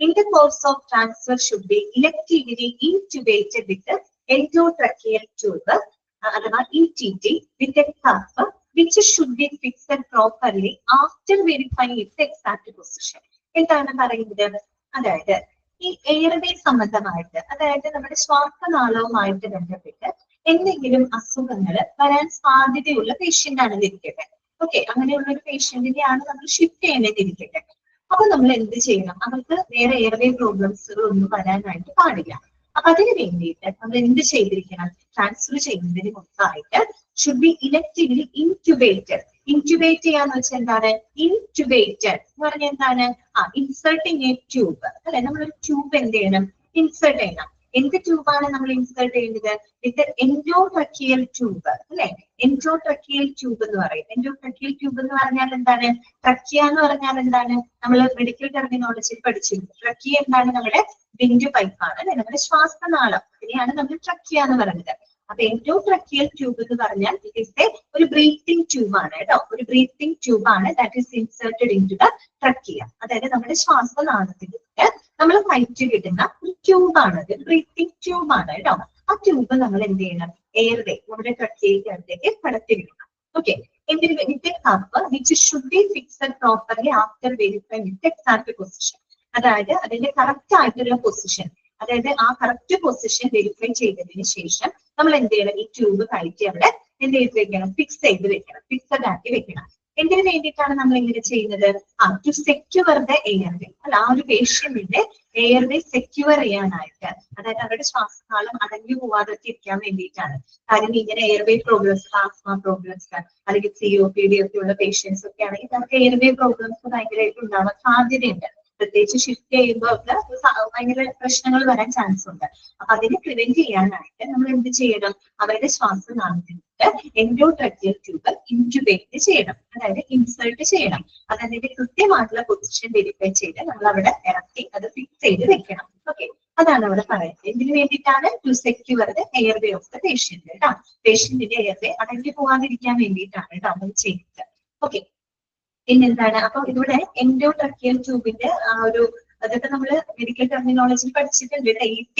in the course of transfer should be electively intubated with the endotracheal tube, അഥവാ ETT, with a cup which should be fixed properly after verifying its exact position. എന്താണ് പറയുന്നത്? അതായത് ഈ airway സംബന്ധമായിട്ട്, അതായത് നമ്മുടെ ശ്വാസനാളവുമായിട്ട് ബന്ധപ്പെട്ട് എന്തെങ്കിലും അസുഖങ്ങൾ വരാൻ സാധ്യതയുള്ള പേഷ്യന്റ് ആണെന്ന് ഇരിക്കട്ടെ. ഓക്കെ, അങ്ങനെയുള്ള ഒരു പേഷ്യന്റിനെയാണ് നമ്മൾ ഷിഫ്റ്റ് ചെയ്യേണ്ടതിരിക്കട്ടെ. അപ്പൊ നമ്മൾ എന്ത് ചെയ്യണം? അവർക്ക് വേറെ എയർവേ പ്രോബ്ലംസുകൾ ഒന്നും വരാനായിട്ട് പാടില്ല. അപ്പൊ അതിന് വേണ്ടിയിട്ട് നമ്മൾ എന്ത് ചെയ്തിരിക്കണം? ട്രാൻസ്ഫർ ചെയ്യുന്നതിന് മുമ്പായിട്ട് ഷുഡ് ബി ഇലക്റ്റീവ്ലി ഇൻക്യുബേറ്റഡ്. ഇൻക്യുബേറ്റ് ചെയ്യാന്ന് വെച്ചാൽ എന്താണ്? ഇൻക്യുബേറ്റഡ് എന്ന് പറഞ്ഞാൽ എന്താണ്? ഇൻസേർട്ടിങ് എ ട്യൂബ് അല്ലെ? നമ്മളൊരു ട്യൂബ് എന്ത് ചെയ്യണം? ഇൻസേർട്ട് ചെയ്യണം. എന്ത് ട്യൂബാണ് നമ്മൾ ഇൻസേർട്ട് ചെയ്യുന്നത്? വിത്ത് എൻഡോട്രക്കിയൽ ട്യൂബ് അല്ലെ? എൻഡോട്രക്കിയൽ ട്യൂബ് എന്ന് പറയും. എൻഡോട്രക്കിയൽ ട്യൂബ് എന്ന് പറഞ്ഞാൽ എന്താണ്? ട്രക്കിയ എന്ന് പറഞ്ഞാൽ എന്താണ്? നമ്മൾ മെഡിക്കൽ ടെർമിനോളജിയിൽ പഠിച്ചിരുന്നു. ട്രക്കിയ എന്താണ്? നമ്മുടെ വിൻഡ് പൈപ്പാണ് അല്ലെ? നമ്മുടെ ശ്വാസനാളം. അതിനെയാണ് നമ്മൾ ട്രക്കിയ എന്ന് പറയുന്നത്. അപ്പൊ എൻഡോട്രക്കിയൽ ട്യൂബ് എന്ന് പറഞ്ഞാൽ ഇറ്റ് ഈസ് ഒരു ബ്രീത്തിങ് ട്യൂബ് ആണ് കേട്ടോ. ഒരു ബ്രീത്തിങ് ട്യൂബ് ആണ് that is inserted into the trachea. അതായത് നമ്മുടെ ശ്വാസനാളത്തിലൂടെ നമ്മൾ കയറ്റി കിട്ടുന്ന ഒരു ട്യൂബാണ്, അത് ബ്രീത്തിങ് ട്യൂബ് ആണ് കേട്ടോ. ആ ട്യൂബ് നമ്മൾ എന്ത് ചെയ്യണം? എയർവേ നമ്മുടെ ട്രക്കിയക്കകത്തേക്ക് കടത്തി വിടണം. ഓക്കെ, എന്തിന് വേണ്ടിയിട്ട്? Cup which should be fixed properly after verify with exact position. അതായത് അതിന്റെ കറക്റ്റ് ആയിട്ടുള്ള പൊസിഷൻ, അതായത് ആ കറക്റ്റ് പൊസിഷൻ വെരിഫൈ ചെയ്തതിന് ശേഷം നമ്മൾ എന്ത് ചെയ്യണം? ഈ ട്യൂബ് കയറ്റി അവിടെ എന്ത് ചെയ്ത് വെക്കണം? ഫിക്സ് ചെയ്ത് വെക്കണം, ഫിക്സഡ് ആക്കി വെക്കണം. എന്തിനു വേണ്ടിയിട്ടാണ് നമ്മൾ ഇങ്ങനെ ചെയ്യുന്നത്? ടു സെക്യൂർ ദ എയർവേ അല്ല, ആ ഒരു പേഷ്യന്റിന്റെ എയർവേ സെക്യൂർ ചെയ്യാനായിട്ട്, അതായത് അവരുടെ ശ്വാസനാളം അടങ്ങി പോവാതൊക്കെ ഇരിക്കാൻ വേണ്ടിയിട്ടാണ്. കാര്യം ഇങ്ങനെ എയർവേ പ്രോബ്ലംസ്, ആസ്മ പ്രോബ്ലംസ് അല്ലെങ്കിൽ COPD ഒക്കെ ഉള്ള പേഷ്യൻസ് ഒക്കെ ആണെങ്കിൽ നമുക്ക് എയർവേ പ്രോബ്ലംസ് ഭയങ്കരമായിട്ട് ഉണ്ടാവാൻ സാധ്യതയുണ്ട്. പ്രത്യേകിച്ച് ഷിഫ്റ്റ് ചെയ്യുമ്പോൾ ഒക്കെ ഭയങ്കര പ്രശ്നങ്ങൾ വരാൻ ചാൻസ് ഉണ്ട്. അപ്പൊ അതിനെ പ്രിവെന്റ് ചെയ്യാനായിട്ട് നമ്മൾ എന്ത് ചെയ്യണം? അവരുടെ ശ്വാസനാളത്തിലേക്ക് എൻഡോട്രക്കിയൽ ട്യൂബ് ഇൻക്യുബേറ്റ് ചെയ്യണം, അതായത് ഇൻസേർട്ട് ചെയ്യണം. അത് അതിന്റെ കൃത്യമായിട്ടുള്ള പൊസിഷൻ വെരിഫൈ ചെയ്ത് നമ്മൾ അവിടെ ഇറക്കി അത് ഫിക്സ് ചെയ്ത് വെക്കണം. ഓക്കെ, അതാണ് അവിടെ പറയുന്നത്. ഇതിന് വേണ്ടിയിട്ടാണ് to secure the airway of the patient കേട്ടോ. പേഷ്യന്റിന്റെ എയർവേ അടങ്ങി പോകാതിരിക്കാൻ വേണ്ടിയിട്ടാണ് കേട്ടോ നമ്മൾ ചെയ്യുന്നത്. ഓക്കെ, പിന്നെന്താണ്? അപ്പൊ ഇവിടെ എൻഡോട്രക്കിയൽ ട്യൂബിന്റെ ആ ഒരു അതൊക്കെ നമ്മൾ മെഡിക്കൽ ടെർമിനോളജിയിൽ പഠിച്ചിട്ടുണ്ട്. ET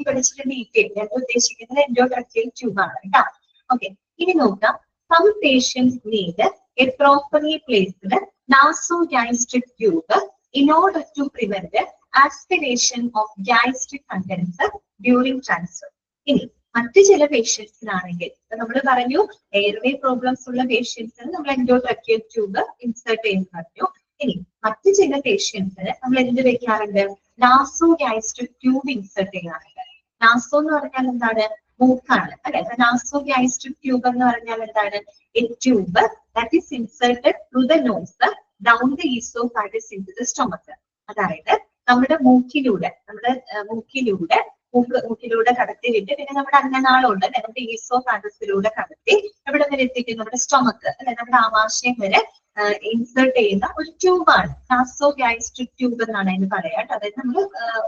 പഠിച്ചിട്ടുണ്ട്. ET ഞാൻ ഉദ്ദേശിക്കുന്നത് എൻഡോട്രക്കിയൽ ട്യൂബ് ആണ് കേട്ടോ. ഓക്കെ, ഇനി നോക്കാം. Some patients need a properly placed nasogastric tube in order to prevent the aspiration of gastric contents during transfer. ഇനി മറ്റു ചില പേഷ്യൻസിനാണെങ്കിൽ നമ്മൾ പറഞ്ഞു എയർവേ പ്രോബ്ലംസ് ഉള്ള പേഷ്യൻസിന് നമ്മൾ എൻഡോട്രക്കിയൽ ട്യൂബ് ഇൻസേർട്ട് ചെയ്യുന്നു പറഞ്ഞു. ഇനി മറ്റു ചില പേഷ്യൻസിന് നമ്മൾ എന്ത് വെക്കാറുണ്ട്? നാസോഗാസ്ട്രിക് ട്യൂബ് ഇൻസേർട്ട് ചെയ്യാറുണ്ട്. നാസോ എന്ന് പറഞ്ഞാൽ എന്താണ്? മൂക്കാണ് അല്ലെ? നാസോഗാസ്ട്രിക് ട്യൂബ് എന്ന് പറഞ്ഞാൽ എന്താണ്? A tube that is inserted through the nose down the oesophagus into the stomach. അതായത് നമ്മുടെ മൂക്കിലൂടെ മൂക്കിലൂടെ കടത്തി വിട്ട് പിന്നെ നമ്മുടെ അന്നനാളമുണ്ട് അല്ലെ, നമ്മുടെ ഈസോഫാഗസിലൂടെ കടത്തി എവിടെ വരെ എത്തിക്കും, നമ്മുടെ സ്റ്റൊമക്ക് അല്ലെ, നമ്മുടെ ആമാശയം വരെ ഇൻസേർട്ട് ചെയ്യുന്ന ഒരു ട്യൂബാണ് നാസോ ഗ്യാസ്ട്രിക് ട്യൂബ് എന്നാണ് അതിന് പറയാം. അതായത് നമ്മൾ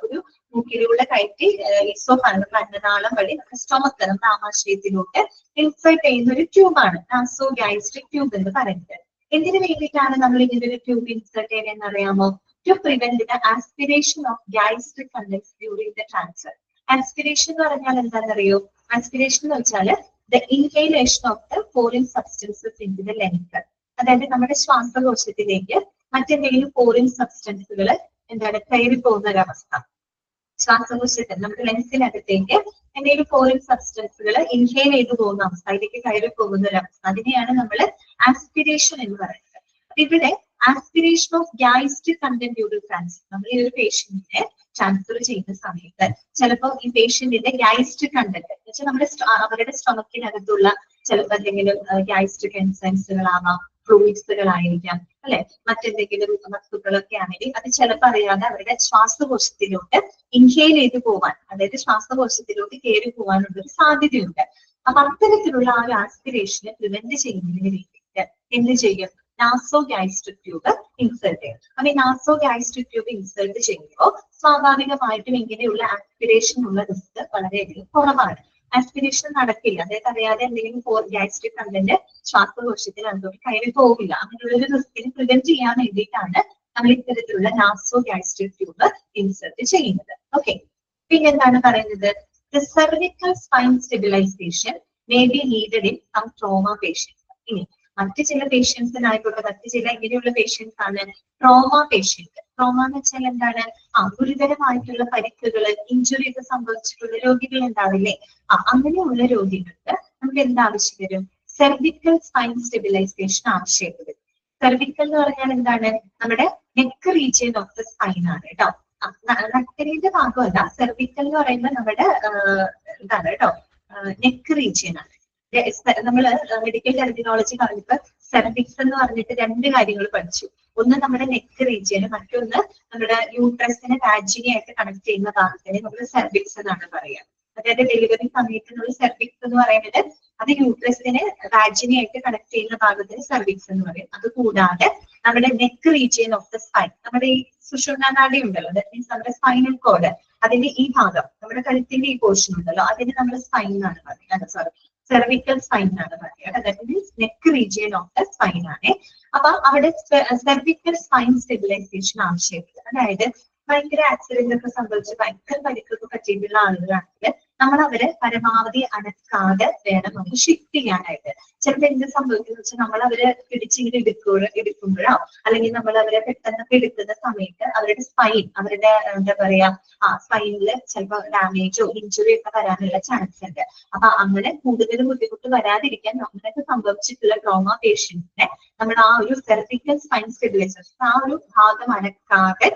ഒരു മൂക്കിലൂടെ കയറ്റി ഈസോഫാഗസ് അന്നനാളം വഴി നമ്മുടെ സ്റ്റൊമക്ക് നമ്മുടെ ആമാശയത്തിലൂടെ ഇൻസേർട്ട് ചെയ്യുന്ന ഒരു ട്യൂബാണ് നാസോ ഗ്യാസ്ട്രിക് ട്യൂബ് എന്ന് പറയുന്നത്. എന്തിനു വേണ്ടിയിട്ടാണ് നമ്മൾ ഇങ്ങനെ ഒരു ട്യൂബ് ഇൻസേർട്ട് ചെയ്യുന്നതെന്ന് അറിയാമോ? To prevent the aspiration of gastric contents during the transfer. Aspiration എന്ന് പറഞ്ഞാൽ എന്താണെന്നറിയോ? ആസ്പിരേഷൻ എന്ന് വെച്ചാൽ the inhalation of the foreign substances in the lungs. അതായത് നമ്മുടെ ശ്വാസകോശത്തിലേക്ക് മറ്റെന്തെങ്കിലും ഫോറിൻ സബ്സ്റ്റൻസുകൾ എന്താണ് കയറി പോകുന്ന ഒരവസ്ഥ. ശ്വാസകോശത്തിൽ നമ്മുടെ ലെൻസിനകത്തേക്ക് എന്തെങ്കിലും ഫോറിൻ സബ്സ്റ്റൻസുകൾ ഇൻഹേൽ ചെയ്തു പോകുന്ന അവസ്ഥ, അതിലേക്ക് കയറി പോകുന്ന ഒരു അവസ്ഥ, അതിനെയാണ് നമ്മൾ ആസ്പിരേഷൻ എന്ന് പറയുന്നത്. അപ്പൊ ഇവിടെ aspiration of gastric content during transfer, നമ്മൾ ഈ ഒരു പേഷ്യന്റിനെ ട്രാൻസ്ഫർ ചെയ്യുന്ന സമയത്ത് ചിലപ്പോൾ ഈ പേഷ്യന്റിന്റെ ഗ്യാസ്ട്രിക് കണ്ടന്റ് എന്ന് വെച്ചാൽ നമ്മുടെ അവരുടെ സ്റ്റൊമക്കിനകത്തുള്ള ചിലപ്പോൾ എന്തെങ്കിലും ഗ്യാസ്ട്രിക് എൻസൈംസുകളാവാം, ഫ്ലൂയിഡ്സുകളായിരിക്കാം അല്ലെ, മറ്റെന്തെങ്കിലും വസ്തുക്കളൊക്കെ ആണെങ്കിൽ അത് ചിലപ്പോൾ അറിയാതെ അവരുടെ ശ്വാസകോശത്തിലോട്ട് ഇൻഹേൽ ചെയ്ത് പോവാൻ, അതായത് ശ്വാസകോശത്തിലോട്ട് കയറി പോകാനുള്ള ഒരു സാധ്യതയുണ്ട്. അപ്പൊ അത്തരത്തിലുള്ള ആ ഒരു ആസ്പിരേഷനെ പ്രിവെന്റ് ചെയ്യുന്നതിന് വേണ്ടിയിട്ട് എന്ത് ചെയ്യും? നാസോ ഗ്യാസ്ട്രിക് ട്യൂബ് ഇൻസേർട്ട് ചെയ്യും. അപ്പൊ ഈ നാസോ ഗ്യാസ്ട്രിക് ട്യൂബ് ഇൻസേർട്ട് ചെയ്യുമ്പോൾ സ്വാഭാവികമായിട്ടും ഇങ്ങനെയുള്ള ആസ്പിരേഷൻ ഉള്ള റിസ്ക് വളരെയധികം കുറവാണ്. ആസ്പിരേഷൻ നടക്കില്ല, അതായത് അറിയാതെ എന്തെങ്കിലും ഗ്യാസ്ട്രിക് കണ്ടന്റ് ശ്വാസകോശത്തിൽ അതുകൊണ്ട് കയറി പോകില്ല. അങ്ങനെയുള്ള ഒരു റിസ്കിനെ പ്രിവെന്റ് ചെയ്യാൻ വേണ്ടിയിട്ടാണ് നമ്മൾ ഇത്തരത്തിലുള്ള നാസോ ഗ്യാസ്ട്രിക് ട്യൂബ് ഇൻസേർട്ട് ചെയ്യുന്നത്. ഓക്കെ, പിന്നെന്താണ് പറയുന്നത്? The cervical spine stabilization may be needed in some trauma patients. ഇനി മറ്റു ചില പേഷ്യൻസിനായിക്കോട്ടെ, മറ്റു ചില ഇങ്ങനെയുള്ള പേഷ്യൻസ് ആണ് ട്രോമ പേഷ്യന്റ്. ട്രോമ എന്ന് വെച്ചാൽ എന്താണ്? ഗുരുതരമായിട്ടുള്ള പരിക്കുകൾ, ഇഞ്ചുറി ഒക്കെ സംഭവിച്ചിട്ടുള്ള രോഗികൾ ഉണ്ടാവില്ലേ? അങ്ങനെയുള്ള രോഗികൾക്ക് നമുക്ക് എന്താവശ്യം വരും? സെർവിക്കൽ സ്പൈൻ സ്റ്റെബിലൈസേഷൻ ആവശ്യം വരും. സെർവിക്കൽ എന്ന് പറഞ്ഞാൽ എന്താണ്? നമ്മുടെ neck region of the spine ആണ് കേട്ടോ. നട്ടലിന്റെ ഭാഗമല്ല, സെർവിക്കൽ എന്ന് പറയുമ്പോൾ നമ്മുടെ ഇതാണ് കേട്ടോ, നെക്ക് റീജിയൻ ആണ്. നമ്മള് മെഡിക്കൽ ടെർമിനോളജി പറഞ്ഞപ്പോ സെർവിക്സ് എന്ന് പറഞ്ഞിട്ട് രണ്ട് കാര്യങ്ങൾ പഠിച്ചു. ഒന്ന് നമ്മുടെ നെക്ക് റീജിയന്, മറ്റൊന്ന് നമ്മുടെ യൂട്രസിനെ വാജിനിയായിട്ട് കണക്ട് ചെയ്യുന്ന ഭാഗത്തിന് നമ്മൾ സെർവിക്സ് എന്നാണ് പറയുക. അതായത് ഡെലിവറി സമയത്ത് നമ്മൾ സെർവിക്സ് എന്ന് പറയുന്നത് അത് യൂട്രസിനെ വാജിനിയായിട്ട് കണക്ട് ചെയ്യുന്ന ഭാഗത്തിന് സെർവിക്സ് എന്ന് പറയും. അത് കൂടാതെ നമ്മുടെ neck region of the spine, നമ്മുടെ ഈ സുഷുമ്നാ നാഡി ഉണ്ടല്ലോ, ദാറ്റ് മീൻസ് നമ്മുടെ സ്പൈനൽ കോഡ്, അതിന്റെ ഈ ഭാഗം, നമ്മുടെ കഴുത്തിന്റെ ഈ പോർഷൻ ഉണ്ടല്ലോ, അതിന് നമ്മൾ സ്പൈൻ എന്നാണ് പറയുന്നത്. സോറി, സെർവിക്കൽ സ്പൈൻ എന്നാണ് പറയുക. That means neck region of the spine ആണ്. അപ്പൊ അവിടെ സെർവിക്കൽ സ്പൈൻ സ്റ്റെബിലൈസേഷൻ ആവശ്യമുണ്ട്. അതായത് ഭയങ്കര ആക്സിഡന്റ് ഒക്കെ സംഭവിച്ച് ഭയങ്കര പരിക്കൊക്കെ പറ്റിയിട്ടുള്ള ആളുകളാണെങ്കിൽ നമ്മൾ അവരെ പരമാവധി അനക്കാതെ വേണം നമുക്ക് ഷിഫ്റ്റ് ചെയ്യാനായിട്ട്. ചിലപ്പോൾ എന്ത് സംഭവിക്കുന്ന വെച്ചാൽ നമ്മൾ അവരെ പിടിച്ചിങ്ങനെ എടുക്കുമ്പോഴോ അല്ലെങ്കിൽ നമ്മൾ അവരെ പെട്ടെന്നൊക്കെ എടുക്കുന്ന സമയത്ത് അവരുടെ സ്പൈൻ, അവരുടെ എന്താ പറയാ, സ്പൈനിൽ ചിലപ്പോൾ ഡാമേജോ ഇഞ്ചുറി ഒക്കെ വരാനുള്ള ചാൻസ് ഉണ്ട്. അപ്പൊ അങ്ങനെ കൂടുതൽ ബുദ്ധിമുട്ട് വരാതിരിക്കാൻ നമ്മളൊക്കെ സംഭവിച്ചിട്ടുള്ള ട്രോമ പേഷ്യൻസിനെ നമ്മൾ ആ ഒരു സെർവിക്കൽ സ്പൈൻ സ്റ്റെബിലൈസേഷൻ, ആ ഒരു ഭാഗം അനക്കാതെ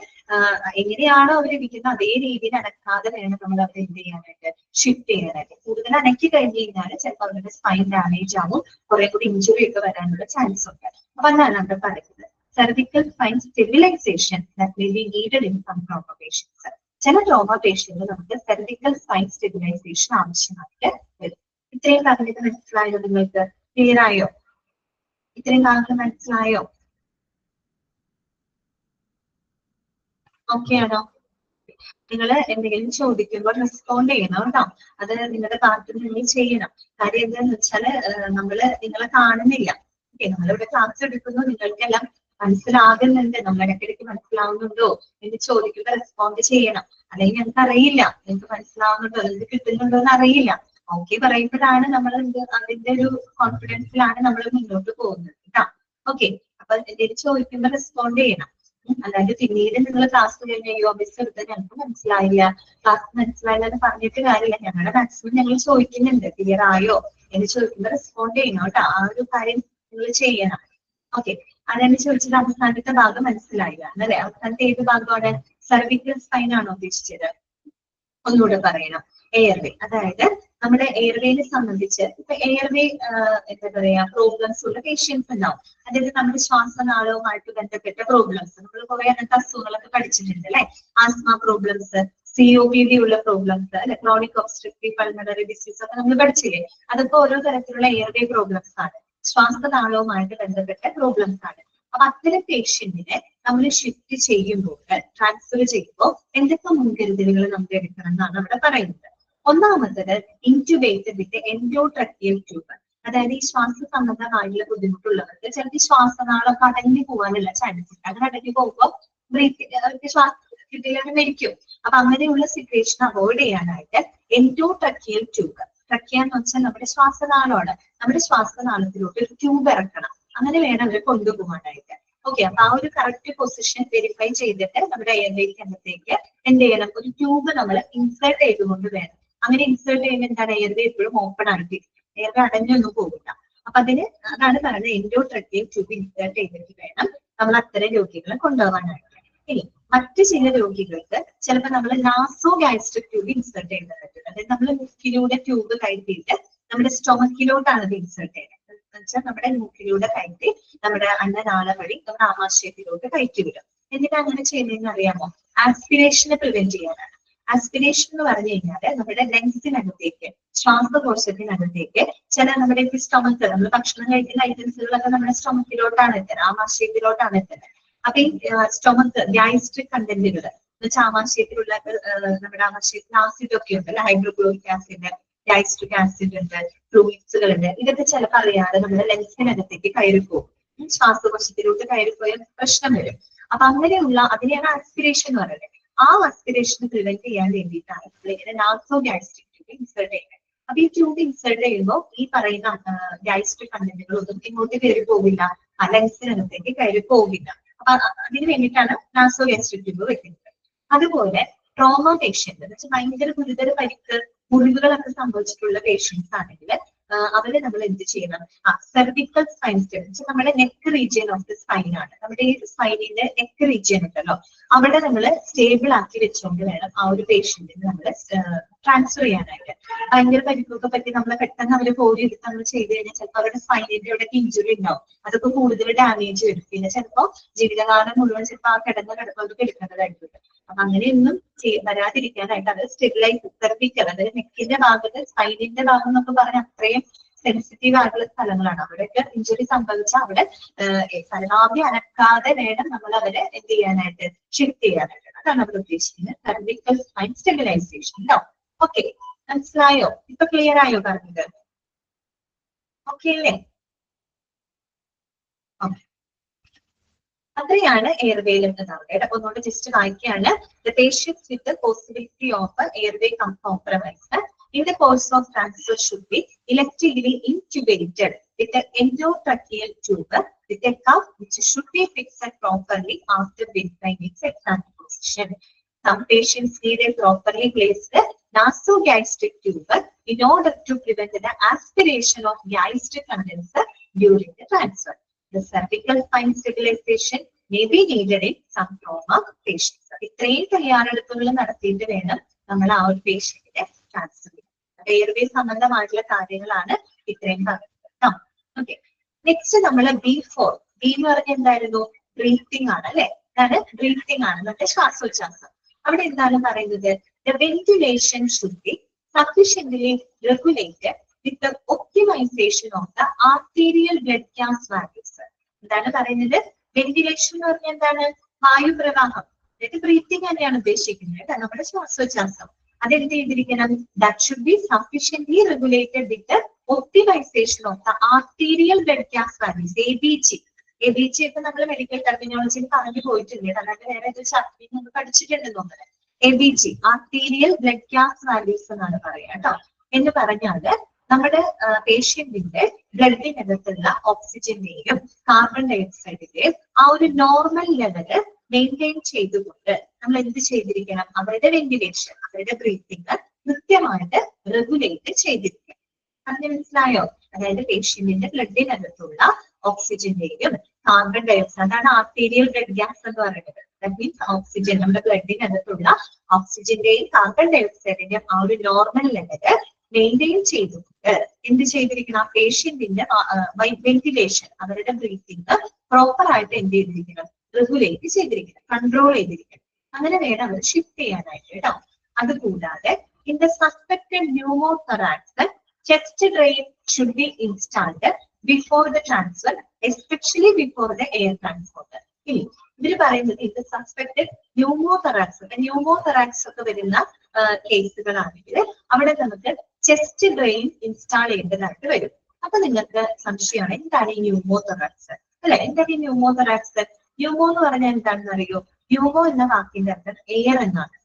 എങ്ങനെയാണോ അവരിരിക്കുന്നത് അതേ രീതിയിൽ അനക്കാതെ വേണം നമ്മൾ അവരെ എന്ത് ചെയ്യാനായിട്ട്, ഷിഫ്റ്റ് ചെയ്യാനായിട്ട്. കൂടുതൽ അനക്കി കഴിഞ്ഞ് കഴിഞ്ഞാൽ ചിലപ്പോൾ അവരുടെ സ്പൈൻ ഡാമേജ് ആവും, കുറെ കൂടി ഇഞ്ചുറി ഒക്കെ വരാനുള്ള ചാൻസ് ഉണ്ട്. അപ്പൊ അതാണ് അവിടെ പറയുന്നത്, cervical spine stabilisation that may be needed in some trauma patients. ചില ട്രോമ പേഷ്യന്റിൽ നമുക്ക് സെർവിക്കൽ സ്പൈൻ സ്റ്റെബിലൈസേഷൻ ആവശ്യമായിട്ട് വരും. ഇത്രയും കാര്യങ്ങൾ മനസ്സിലായോ? നിങ്ങൾക്ക് ക്ലിയർ ആയോ? ഇത്രയും കാര്യങ്ങൾ മനസ്സിലായോ? ഓക്കെ ആണോ? നിങ്ങൾ എന്തെങ്കിലും ചോദിക്കുമ്പോൾ റെസ്പോണ്ട് ചെയ്യണം കേട്ടോ. അത് നിങ്ങളുടെ ഭാഗത്ത് നിങ്ങൾ ചെയ്യണം. കാര്യം എന്താന്ന് വെച്ചാല് നിങ്ങളെ കാണുന്നില്ല. ഓക്കെ, നമ്മളിവിടെ ക്ലാസ് എടുക്കുന്നു, നിങ്ങൾക്കെല്ലാം മനസ്സിലാകുന്നുണ്ട്, നമ്മളിടയ്ക്കിടയ്ക്ക് മനസ്സിലാവുന്നുണ്ടോ എന്ന് ചോദിക്കുമ്പോൾ റെസ്പോണ്ട് ചെയ്യണം. അല്ലെങ്കിൽ ഞങ്ങൾക്ക് അറിയില്ല നിങ്ങൾക്ക് മനസ്സിലാവുന്നുണ്ടോ, നിങ്ങൾക്ക് കിട്ടുന്നുണ്ടോ എന്ന് അറിയില്ല. ഓക്കെ പറയുമ്പോഴാണ് നമ്മൾ അതിന്റെ ഒരു കോൺഫിഡൻസിലാണ് നമ്മൾ മുന്നോട്ട് പോകുന്നത് കേട്ടോ. ഓക്കെ, അപ്പൊ എന്തെങ്കിലും ചോദിക്കുമ്പോൾ റെസ്പോണ്ട് ചെയ്യണം. അതായത് പിന്നീട് നിങ്ങൾ ക്ലാസ് കഴിഞ്ഞ മിസ് എടുത്ത് ഞങ്ങൾക്ക് മനസ്സിലായില്ല, ക്ലാസ് മനസ്സിലായില്ല എന്ന് പറഞ്ഞിട്ട് കാര്യമില്ല. ഞങ്ങളുടെ മാക്സിമം ഞങ്ങൾ ചോദിക്കുന്നുണ്ട്, ക്ലിയർ ആയോ എന്ന് ചോദിക്കുമ്പോൾ റെസ്പോണ്ട് ചെയ്യണം കേട്ടോ. ആ ഒരു കാര്യം നിങ്ങൾ ചെയ്യണം. ഓക്കെ, അതെന്നെ ചോദിച്ചത് അവസാനത്തെ ഭാഗം മനസ്സിലായില്ല എന്നല്ലേ? അവസാനത്തെ ഏത് ഭാഗമാണ്? സെർവിക്കൽ സ്പൈൻ ആണോ ഉദ്ദേശിച്ചത്? ഒന്നുകൂടെ പറയണം. എയർവേ, അതായത് നമ്മുടെ എയർവേനെ സംബന്ധിച്ച് ഇപ്പൊ എയർവേ എന്താ പറയാ പ്രോബ്ലംസ് ഉള്ള പേഷ്യൻസ് ഉണ്ടാവും. അതായത് നമ്മുടെ ശ്വാസനാളവുമായിട്ട് ബന്ധപ്പെട്ട പ്രോബ്ലംസ്, നമ്മൾ കുറെ അങ്ങനത്തെ അസുഖങ്ങളൊക്കെ പഠിച്ചിട്ടുണ്ട് അല്ലെ? ആസ്മ പ്രോബ്ലംസ്, COPD ഉള്ള പ്രോബ്ലംസ് അല്ലെ, ക്രോണിക് ഒബ്സ്ട്രക്റ്റീവ് പൾമണറി ഡിസീസ് ഒക്കെ നമ്മൾ പഠിച്ചില്ലേ. അതൊക്കെ ഓരോ തരത്തിലുള്ള എയർവേ പ്രോബ്ലംസ് ആണ്, ശ്വാസനാളവുമായിട്ട് ബന്ധപ്പെട്ട പ്രോബ്ലംസ് ആണ്. അപ്പൊ അത്തരം പേഷ്യന്റിനെ നമ്മൾ ഷിഫ്റ്റ് ചെയ്യുമ്പോൾ, ട്രാൻസ്ഫർ ചെയ്യുമ്പോൾ എന്തൊക്കെ മുൻകരുതലുകൾ നമ്മൾ എടുക്കണം എന്നാണ് അവിടെ പറയുന്നത്. ഒന്നാമത്തത് ഇൻറ്റുബേറ്റഡ് വിത്ത് എൻഡോട്രക്കിയൽ ട്യൂബ്. അതായത് ഈ ശ്വാസ സംബന്ധമായിട്ടുള്ള ബുദ്ധിമുട്ടുള്ളവർക്ക് ചിലപ്പോൾ ശ്വാസനാളമൊക്കെ അടഞ്ഞു പോകാനുള്ള ചാൻസ് ഉണ്ട്. അങ്ങനെ അടഞ്ഞു പോകുമ്പോൾ അവർക്ക് ശ്വാസം കിട്ടിയാൽ മരിക്കും. അപ്പൊ അങ്ങനെയുള്ള സിറ്റുവേഷൻ അവോയ്ഡ് ചെയ്യാനായിട്ട് എൻഡോട്രക്കിയൽ ട്യൂബ്, ട്രക്കിയ എന്ന് വെച്ചാൽ നമ്മുടെ ശ്വാസനാളമാണ്, നമ്മുടെ ശ്വാസനാളത്തിലോട്ട് ഒരു ട്യൂബ് ഇറക്കണം. അങ്ങനെ വേണം അവർ കൊണ്ടുപോകാനായിട്ട്. ഓക്കെ, അപ്പൊ ആ ഒരു കറക്റ്റ് പൊസിഷൻ വെരിഫൈ ചെയ്തിട്ട് നമ്മുടെ എയർവേക്ക് അകത്തേക്ക് എന്ത് ചെയ്യണം, ഒരു ട്യൂബ് നമ്മൾ ഇൻസേർട്ട് ചെയ്തുകൊണ്ട് വേണം. അങ്ങനെ ഇൻസേർട്ട് ചെയ്യുമ്പോൾ എന്താണ്, എയർവേ എപ്പോഴും ഓപ്പൺ ആക്കിയിരിക്കും, എയർവേ അടഞ്ഞൊന്നും പോകില്ല. അപ്പൊ അതാണ് പറയുന്നത് എൻഡോട്രക്കിയൽ ട്യൂബ് ഇൻസേർട്ട് ചെയ്തിട്ട് വേണം നമ്മൾ അത്തരം രോഗികളെ കൊണ്ടുപോകാനായിട്ട്. ഇനി മറ്റു ചില രോഗികൾക്ക് ചിലപ്പോൾ നമ്മൾ നാസോ ഗാസ്ട്രിക് ട്യൂബ് ഇൻസേർട്ട് ചെയ്യേണ്ടി പറ്റും. അതായത് നമ്മൾ മൂക്കിലൂടെ ട്യൂബ് കയറ്റിയിട്ട് നമ്മുടെ സ്റ്റൊമക്കിലോട്ടാണ് ഇത് ഇൻസേർട്ട് ചെയ്യുന്നത്. വെച്ചാൽ നമ്മുടെ മൂക്കിലൂടെ കയറ്റി നമ്മുടെ അന്നനാള വഴി നമ്മുടെ ആമാശയത്തിലോട്ട് കയറ്റി വിടും. എന്നിട്ട് അങ്ങനെ ചെയ്യുന്നതെന്ന് അറിയാമോ, ആസ്പിരേഷനെ പ്രിവെന്റ് ചെയ്യാനാണ്. ആസ്പിരേഷൻ എന്ന് പറഞ്ഞു കഴിഞ്ഞാല് നമ്മുടെ ലങ്സിനകത്തേക്ക്, ശ്വാസകോശത്തിനകത്തേക്ക് ചില നമ്മുടെ സ്റ്റൊമക്ക്, നമ്മൾ ഭക്ഷണം കഴിക്കുന്ന ഐറ്റംസുകളൊക്കെ നമ്മുടെ സ്റ്റൊമക്കിലോട്ടാണ് എത്തുന്നത്, ആമാശയത്തിലോട്ടാണ് എത്തുന്നത്. അപ്പൊ ഈ സ്റ്റൊമക്ക് ഗ്യാസ്ട്രിക് കണ്ടന്റുകൾ എന്നുവെച്ചാൽ ആമാശയത്തിലുള്ള നമ്മുടെ ആമാശയത്തിൽ ആസിഡ് ഒക്കെ ഉണ്ട്, ഹൈഡ്രോക്ലോറിക് ആസിഡ്, ഗാസ്ട്രിക് ആസിഡ് ഉണ്ട്, ഫ്ലൂയിഡ്സുകളുണ്ട്. ഇതൊക്കെ ചിലപ്പോൾ അറിയാതെ നമ്മുടെ ലങ്സിനകത്തേക്ക് കയറിപ്പോകും, ശ്വാസകോശത്തിലോട്ട് കയറിപ്പോയാൽ പ്രശ്നം വരും. അപ്പൊ അങ്ങനെയുള്ള അതിനെയാണ് ആസ്പിരേഷൻ എന്ന് പറയുന്നത്. ആ ആസ്പിരേഷൻ പ്രിവെന്റ് ചെയ്യാൻ വേണ്ടിയിട്ടാണ് ഇങ്ങനെ നാസോ ഗാസ്ട്രിക് ട്യൂബ് ഇൻസേർട്ട് ചെയ്യുന്നത്. അപ്പൊ ഈ ട്യൂബ് ഇൻസേർട്ട് ചെയ്യുമ്പോൾ ഈ പറയുന്ന ഗാസ്ട്രിക് കണ്ടന്റുകൾ ഒന്നും ഇങ്ങോട്ട് കയറി പോകില്ല, ലങ്സിനകത്തേക്ക് കയറി പോകില്ല. അപ്പൊ അതിന് വേണ്ടിയിട്ടാണ് നാസോ ഗാസ്ട്രിക് ട്യൂബ് വെക്കുന്നത്. അതുപോലെ ട്രോമ പേഷ്യന്റ് എന്ന് വെച്ചാൽ ഭയങ്കര ഗുരുതര പരിക്ക്, മുറിവുകളൊക്കെ സംഭവിച്ചിട്ടുള്ള പേഷ്യൻസ് ആണെങ്കിൽ അവരെ നമ്മൾ എന്ത് ചെയ്യണം, സെർവിക്കൽ സ്പൈൻ സ്റ്റെം, നമ്മുടെ neck region of the spine ആണ്, നമ്മുടെ ഈ സ്പൈനിന്റെ നെക്ക് റീജിയൻ ഉണ്ടല്ലോ, അവിടെ നമ്മൾ സ്റ്റേബിൾ ആക്കി വെച്ചുകൊണ്ട് വേണം ആ ഒരു പേഷ്യന്റിന് നമ്മൾ ട്രാൻസ്ഫർ ചെയ്യാനായിട്ട്. ഭയങ്കര പരിക്കൊക്കെ പറ്റി നമ്മൾ പെട്ടെന്ന് അവര് കോരി എടുത്ത് നമ്മൾ ചെയ്ത് കഴിഞ്ഞാൽ ചിലപ്പോൾ അവരുടെ സ്പൈനിന്റെ ഇവിടെ ഇഞ്ചുറി ഉണ്ടാവും, അതൊക്കെ കൂടുതൽ ഡാമേജ് വരും. പിന്നെ ചിലപ്പോൾ ജീവിതകാലം മുഴുവൻ ചിലപ്പോൾ ആ കിടന്നവർക്ക് എടുക്കേണ്ടതായിട്ടുണ്ട്. അപ്പൊ അങ്ങനെയൊന്നും വരാതിരിക്കാനായിട്ട് അത് സ്റ്റെബിലൈസ്, സെർവിക്കൽ, അതായത് നെക്കിന്റെ ഭാഗത്ത്, സ്പൈനിന്റെ ഭാഗം എന്നൊക്കെ പറഞ്ഞാൽ അത്രയും സെൻസിറ്റീവ് ആയിട്ടുള്ള സ്ഥലങ്ങളാണ്. അവിടെയൊക്കെ ഇഞ്ചുറി സംഭവിച്ചാൽ അവിടെ പരമാവധി അനക്കാതെ വേണം നമ്മൾ അവരെ എന്ത് ചെയ്യാനായിട്ട്, ഷിഫ്റ്റ് ചെയ്യാനായിട്ട്. അതാണ് അവർ ഉദ്ദേശിക്കുന്നത്, സെർവിക്കൽ സ്പൈൻ സ്റ്റെബിലൈസേഷൻ. ഉണ്ടോ? ഓക്കെ, മനസ്സിലായോ? ഇപ്പൊ ക്ലിയർ ആയോ പറഞ്ഞത്? ഓക്കെ അല്ലേ? ഓക്കെ, അത്രയാണ് എയർവേയിൽ ഉണ്ടാവുക. അപ്പൊ ഒന്നുകൊണ്ട് ജസ്റ്റ് വായിക്കുകയാണ്. The patients with the possibility of airway compromise in the course of transfer should be electively intubated with an endotracheal tube with a cuff which should be fixed properly after verifying its exact position. Some patients need a properly placed nasogastric tube in order to prevent the aspiration of gastric contents during the transfer. The cervical spine stabilization may be needed in some trauma patients. ഇത്രയും തയ്യാറെടുപ്പുകൾ നടത്തിയിട്ട് വേണം നമ്മൾ ആ ഒരു പേഷ്യന്റിനെ transfer ചെയ്യാൻ. Airway സംബന്ധമായിട്ടുള്ള കാര്യങ്ങളാണ് ഇത്രയും പറയുന്നത്. ഓക്കെ, നെക്സ്റ്റ് നമ്മൾ B4. ബി എന്ന് പറഞ്ഞാൽ എന്തായിരുന്നു? ബ്രീത്തിങ് ആണ് അല്ലെ? അതാണ് ബ്രീത്തിങ് ആണ്, നമ്മുടെ ശ്വാസോച്ഛ്വാസം. അവിടെ എന്താണ് പറയുന്നത്? The ventilation should be sufficiently regulated with the optimization of the arterial blood gas values. എന്താണ് പറയുന്നത്? വെന്റിലേഷൻ എന്ന് പറഞ്ഞാൽ എന്താണ്? വായുപ്രവാഹം, അതായത് ബ്രീത്തിങ് തന്നെയാണ് ഉദ്ദേശിക്കുന്നത്, നമ്മുടെ ശ്വാസോച്ഛ്വാസം. അതെന്ത് ചെയ്തിരിക്കണം? That should be sufficiently regulated with the optimisation of the arterial blood gas values, ABG. ABG ഒക്കെ നമ്മൾ മെഡിക്കൽ ടെർമിനോളജിയിൽ പറഞ്ഞു പോയിട്ടുണ്ട്, അല്ലാണ്ട് വേറെ ഏതൊരു ചാപ്റ്ററിൽ നമ്മൾ പഠിച്ചിട്ടുണ്ടെന്ന് തോന്നുന്നത്. ABG, arterial blood gas values എന്നാണ് പറയാ കേട്ടോ. എന്ന് പറഞ്ഞാല് നമ്മുടെ പേഷ്യന്റിന്റെ ബ്ലഡിനകത്തുള്ള ഓക്സിജന്റെയും കാർബൺ ഡയോക്സൈഡിന്റെയും ആ ഒരു നോർമൽ ലെവല് മെയിൻറ്റെയിൻ ചെയ്തുകൊണ്ട് നമ്മൾ എന്ത് ചെയ്തിരിക്കണം? അവരുടെ വെന്റിലേഷൻ, അവരുടെ ബ്രീത്തിങ് കൃത്യമായിട്ട് റെഗുലേറ്റ് ചെയ്തിരിക്കണം. അതിന് മനസ്സിലായോ? അതായത് പേഷ്യന്റിന്റെ ബ്ലഡിനകത്തുള്ള ഓക്സിജന്റെയും കാർബൺ ഡയോക്സൈഡ്, അതാണ് ആർട്ടീരിയൽ ബ്ലഡ് ഗ്യാസ് എന്ന് പറയുന്നത്. ദാറ്റ് മീൻസ് ഓക്സിജൻ, നമ്മുടെ ബ്ലഡിനകത്തുള്ള ഓക്സിജന്റെയും കാർബൺ ഡയോക്സൈഡിന്റെയും ആ ഒരു നോർമൽ ലെവല് മെയിൻറ്റെയിൻ ചെയ്തുകൊണ്ട് എന്ത് ചെയ്തിരിക്കണം? ആ പേഷ്യന്റിന്റെ വെന്റിലേഷൻ, അവരുടെ ബ്രീത്തിങ് പ്രോപ്പർ ആയിട്ട് എന്ത് ചെയ്തിരിക്കണം? റെഗുലേറ്റ് ചെയ്തിരിക്കണം, കൺട്രോൾ ചെയ്തിരിക്കണം. അങ്ങനെ വേണം അവർ ഷിഫ്റ്റ് ചെയ്യാനായിട്ട് കേട്ടോ. അതുകൂടാതെ in the suspected pneumothorax chest drain should be installed before the transfer, especially before the air transport. ഇനി ഇവര് പറയുന്നത് ഇത് സസ്പെക്റ്റഡ് ന്യൂമോതൊറാക്സ് ഒക്കെ വരുന്ന കേസുകളാണെങ്കിൽ അവിടെ നമുക്ക് ചെസ്റ്റ് ഡ്രെയിൻ ഇൻസ്റ്റാൾ ചെയ്യേണ്ടതായിട്ട് വരും. അപ്പൊ നിങ്ങൾക്ക് സംശയമാണ് എന്താണ് ഈ ന്യൂമോതൊറാക്സ് അല്ലെ? എന്താണ് ഈ ന്യൂമോതൊറാക്സ്? ന്യൂമോ എന്ന് പറഞ്ഞാൽ എന്താണെന്ന് അറിയോ? ന്യൂമോ എന്ന വാക്കിന്റെ അർത്ഥം എയർ എന്നാണ്.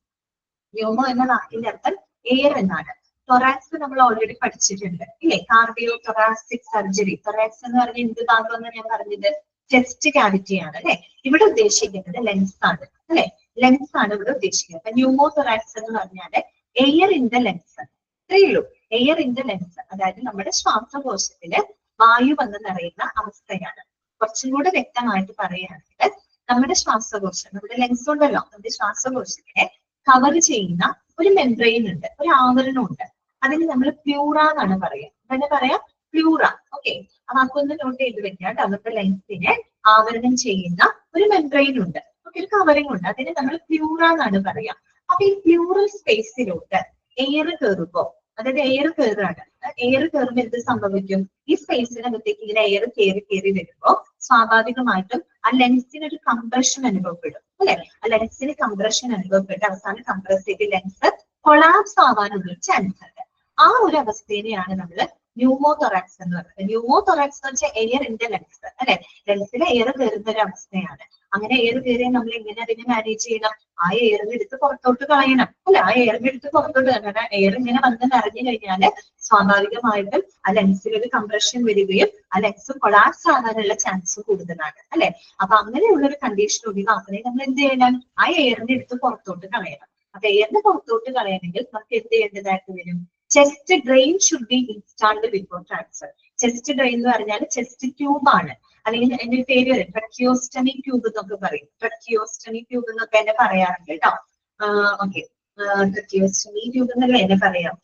ന്യൂമോ എന്ന വാക്കിന്റെ അർത്ഥം എയർ എന്നാണ്. തൊറാക്സ് നമ്മൾ ഓൾറെഡി പഠിച്ചിട്ടുണ്ട് ഇല്ലേ? Cardio thoracic surgery. തൊറാക്സ് എന്ന് പറഞ്ഞാൽ എന്ത് ഭാഗമെന്ന് ഞാൻ പറഞ്ഞത് ചെസ്റ്റ് ക്യാവിറ്റി ആണ് അല്ലെ? ഇവിടെ ഉദ്ദേശിക്കുന്നത് ലെൻസ് ആണ് അല്ലെ? ലെൻസ് ആണ് ഇവിടെ ഉദ്ദേശിക്കുന്നത്. അപ്പൊ ന്യൂമോതൊറാക്സ് എന്ന് പറഞ്ഞാല് എയർ ഇൻ ദ ലെൻസ്, അത്രയേ ഉള്ളൂ. എയർ ഇൻ ദ ലെൻസ്, അതായത് നമ്മുടെ ശ്വാസകോശത്തില് വായു വന്ന് നിറയുന്ന അവസ്ഥയാണ്. കുറച്ചും കൂടെ വ്യക്തമായിട്ട് പറയുകയാണെങ്കിൽ നമ്മുടെ ശ്വാസകോശം, നമ്മുടെ ലെൻസ് ഉണ്ടല്ലോ, നമ്മുടെ ശ്വാസകോശത്തിനെ കവർ ചെയ്യുന്ന ഒരു മെംബ്രെയിൻ ഉണ്ട്, ഒരു ആവരണം ഉണ്ട്. അതിന് നമ്മൾ പ്ലൂറ എന്നാണ് പറയുക. തന്നെ പറയാം പ്ലൂറ. ഓക്കെ, അപ്പൊ അതൊന്ന് നോട്ട് ചെയ്ത് വെക്കാം. നമ്മുടെ ലെൻസിനെ ആവരണം ചെയ്യുന്ന ഒരു മെംബ്രെയിൻ ഉണ്ട്, ഒരു കവറിംഗ് ഉണ്ട്. അതിന് നമ്മൾ പ്ലൂറ എന്നാണ് പറയാ. അപ്പൊ ഈ പ്ലൂറൽ സ്പേസിലോട്ട് എയർ കയറുമ്പോ, അതായത് എയർ കയറാണ്, എയർ കയറുമ്പോൾ എന്ത് സംഭവിക്കും? ഈ സ്പേസിനകത്തേക്ക് ഇങ്ങനെ എയർ കയറി വരുമ്പോ സ്വാഭാവികമായിട്ടും ആ ലെൻസിന് ഒരു കംപ്രഷൻ അനുഭവപ്പെടും അല്ലെ? ആ ലെൻസിന് കംപ്രഷൻ അനുഭവപ്പെട്ട് അവസാനം കംപ്രസ് ചെയ്ത് ലെൻസ് കൊളാപ്സ് ആവാനുള്ള ചാൻസ് ഉണ്ട്. ആ ഒരു അവസ്ഥേനെയാണ് നമ്മൾ ന്യൂമോതൊറാക്സ് എന്ന് പറയുന്നത്. ന്യൂമോതൊറാക്സ് എന്ന് വെച്ചാൽ എയർ ഇൻ ദ ലെൻസ് അല്ലെ? ലെൻസിൽ എയർ കയറുന്ന ഒരു അവസ്ഥയാണ്. അങ്ങനെ എയർ കയറിയാൽ നമ്മൾ എങ്ങനെ അതിനെ മാനേജ് ചെയ്യണം? ആ എയറിനെ എടുത്ത് പുറത്തോട്ട് കളയണം അല്ലെ? ആ എയറിനെ എടുത്ത് പുറത്തോട്ട് കളയണം. എയർ ഇങ്ങനെ വന്ന് നിറഞ്ഞു കഴിഞ്ഞാല് സ്വാഭാവികമായിട്ടും ആ ലെൻസിൽ ഒരു കംപ്രഷൻ വരികയും ആ ലെൻസ് കൊളാപ്സ് ആകാനുള്ള ചാൻസ് കൂടുതലാണ് അല്ലെ? അപ്പൊ അങ്ങനെയുള്ള ഒരു കണ്ടീഷൻ ഒഴിവാക്കണേ നമ്മൾ എന്ത് ചെയ്യണം? ആ എയറിനെ എടുത്ത് പുറത്തോട്ട് കളയണം. അപ്പൊ എയറിനെ പുറത്തോട്ട് കളയണമെങ്കിൽ നമുക്ക് എന്ത് ചെയ്യേണ്ടതായിട്ട് വരും? Chest drain should be installed before transfer. Chest drain എന്ന് പറഞ്ഞാൽ ചെസ്റ്റ് ട്യൂബ് ആണ്, അല്ലെങ്കിൽ എന്റെ പേര് വരും ട്രക്കിയോസ്റ്റമി ട്യൂബ് എന്നൊക്കെ പറയും. ട്രക്കിയോസ്റ്റമി ട്യൂബ് എന്നൊക്കെ എന്നെ പറയാറുണ്ട് കേട്ടോ. ഓക്കെ, ട്രക്കിയോസ്റ്റമി ട്യൂബ് എന്നല്ലേ എന്നെ പറയാം.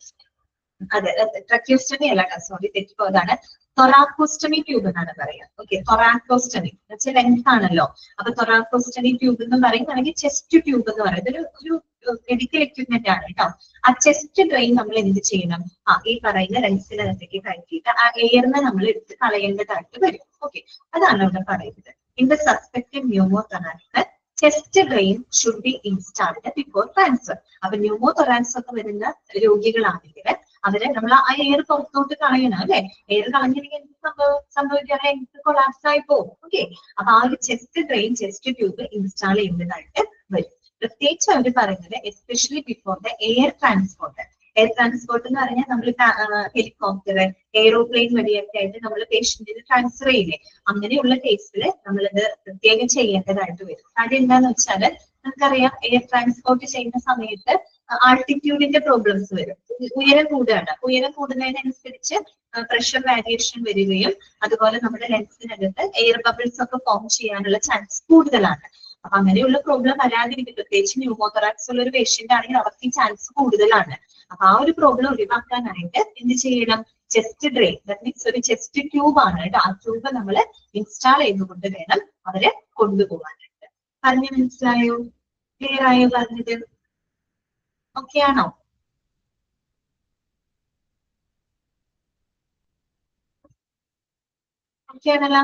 അതെ, ട്രക്കിയോസ്റ്റമി അല്ല, സോറി തെറ്റിപ്പോയതാണ്. തൊറാക്കോസ്റ്റമി ട്യൂബ് എന്നാണ് പറയാം. ഓക്കെ, തൊറാക്കോസ്റ്റമി വെച്ചാൽ ലെങ്ത് ആണല്ലോ. അപ്പൊ തൊറാക്കോസ്റ്റമി ട്യൂബ് എന്ന് പറയും, അല്ലെങ്കിൽ ചെസ്റ്റ് ട്യൂബ് എന്ന് പറയും. ഇതൊരു മെഡിക്കൽ എക്യുപ്മെന്റ് ആണ് കേട്ടോ. ആ ചെസ്റ്റ് ഡ്രെയിൻ നമ്മൾ എന്ത് ചെയ്യണം? ഈ പറയുന്ന ലെൻസിനകത്തേക്ക് കയറ്റിയിട്ട് ആ എയറിനെ നമ്മൾ എടുത്ത് കളയേണ്ടതായിട്ട് വരും. ഓക്കെ, അതാണ് ഇവിടെ പറയുന്നത്. In the suspected pneumothorax chest drain should be installed before transfer. അപ്പൊ ന്യൂമോതൊറാക്സ് ഒക്കെ വരുന്ന രോഗികളാണെങ്കിൽ അവരെ നമ്മൾ ആ എയർ പുറത്തോട്ട് കളയണം അല്ലെ? എയർ കളഞ്ഞില്ലെങ്കിൽ എന്ത് സംഭവിക്കുകയാണെങ്കിൽ കൊളാപ്സ് ആയി പോകും. ഓക്കെ, അപ്പൊ ആ ഒരു chest drain, chest tube install ചെയ്യുന്നതായിട്ട് വരും. പ്രത്യേകിച്ച് അവർ പറയുന്നത് especially before the air transport. Air transport എന്ന് പറഞ്ഞാൽ നമ്മൾ ഹെലികോപ്റ്റർ, എയ്റോപ്ലെയിൻ വഴിയൊക്കെ ആയിട്ട് നമ്മൾ പേഷ്യന്റിന് ട്രാൻസ്ഫർ ചെയ്യില്ലേ? അങ്ങനെയുള്ള കേസിൽ നമ്മളിത് പ്രത്യേകം ചെയ്യേണ്ടതായിട്ട് വരും. കാര്യം എന്താന്ന് വെച്ചാൽ നമുക്കറിയാം, എയർ ട്രാൻസ്പോർട്ട് ചെയ്യുന്ന സമയത്ത് ആൾട്ടിറ്റ്യൂഡിന്റെ പ്രോബ്ലംസ് വരും. ഉയരം കൂടുകയാണ്. ഉയരം കൂടുന്നതിനനുസരിച്ച് പ്രഷർ വേരിയേഷൻ വരികയും അതുപോലെ നമ്മുടെ ലെൻസിനകത്ത് എയർ ബബിൾസ് ഒക്കെ ഫോം ചെയ്യാനുള്ള ചാൻസ് കൂടുതലാണ്. അപ്പൊ അങ്ങനെയുള്ള പ്രോബ്ലം വരാതിരിക്കും. പ്രത്യേകിച്ച് ന്യൂമോതൊറാക്സ് ഉള്ള ഒരു പേഷ്യന്റ് ആണെങ്കിൽ അവർക്ക് ഈ ചാൻസ് കൂടുതലാണ്. അപ്പൊ ആ ഒരു പ്രോബ്ലം ഒഴിവാക്കാനായിട്ട് എന്ത് ചെയ്യണം? ചെസ്റ്റ് ഡ്രെയിൻ, ദാറ്റ് മീൻസ് ഒരു ചെസ്റ്റ് ട്യൂബ് ആണ് കേട്ടോ. ആ ട്യൂബ് നമ്മൾ ഇൻസ്റ്റാൾ ചെയ്തുകൊണ്ട് വേണം അവരെ കൊണ്ടുപോകാനായിട്ട്. പറഞ്ഞ് മനസ്സിലായോ? ക്ലിയർ ആയോ പറഞ്ഞത്? ഓക്കെ ആണോ? ഓക്കെ ആണല്ലോ.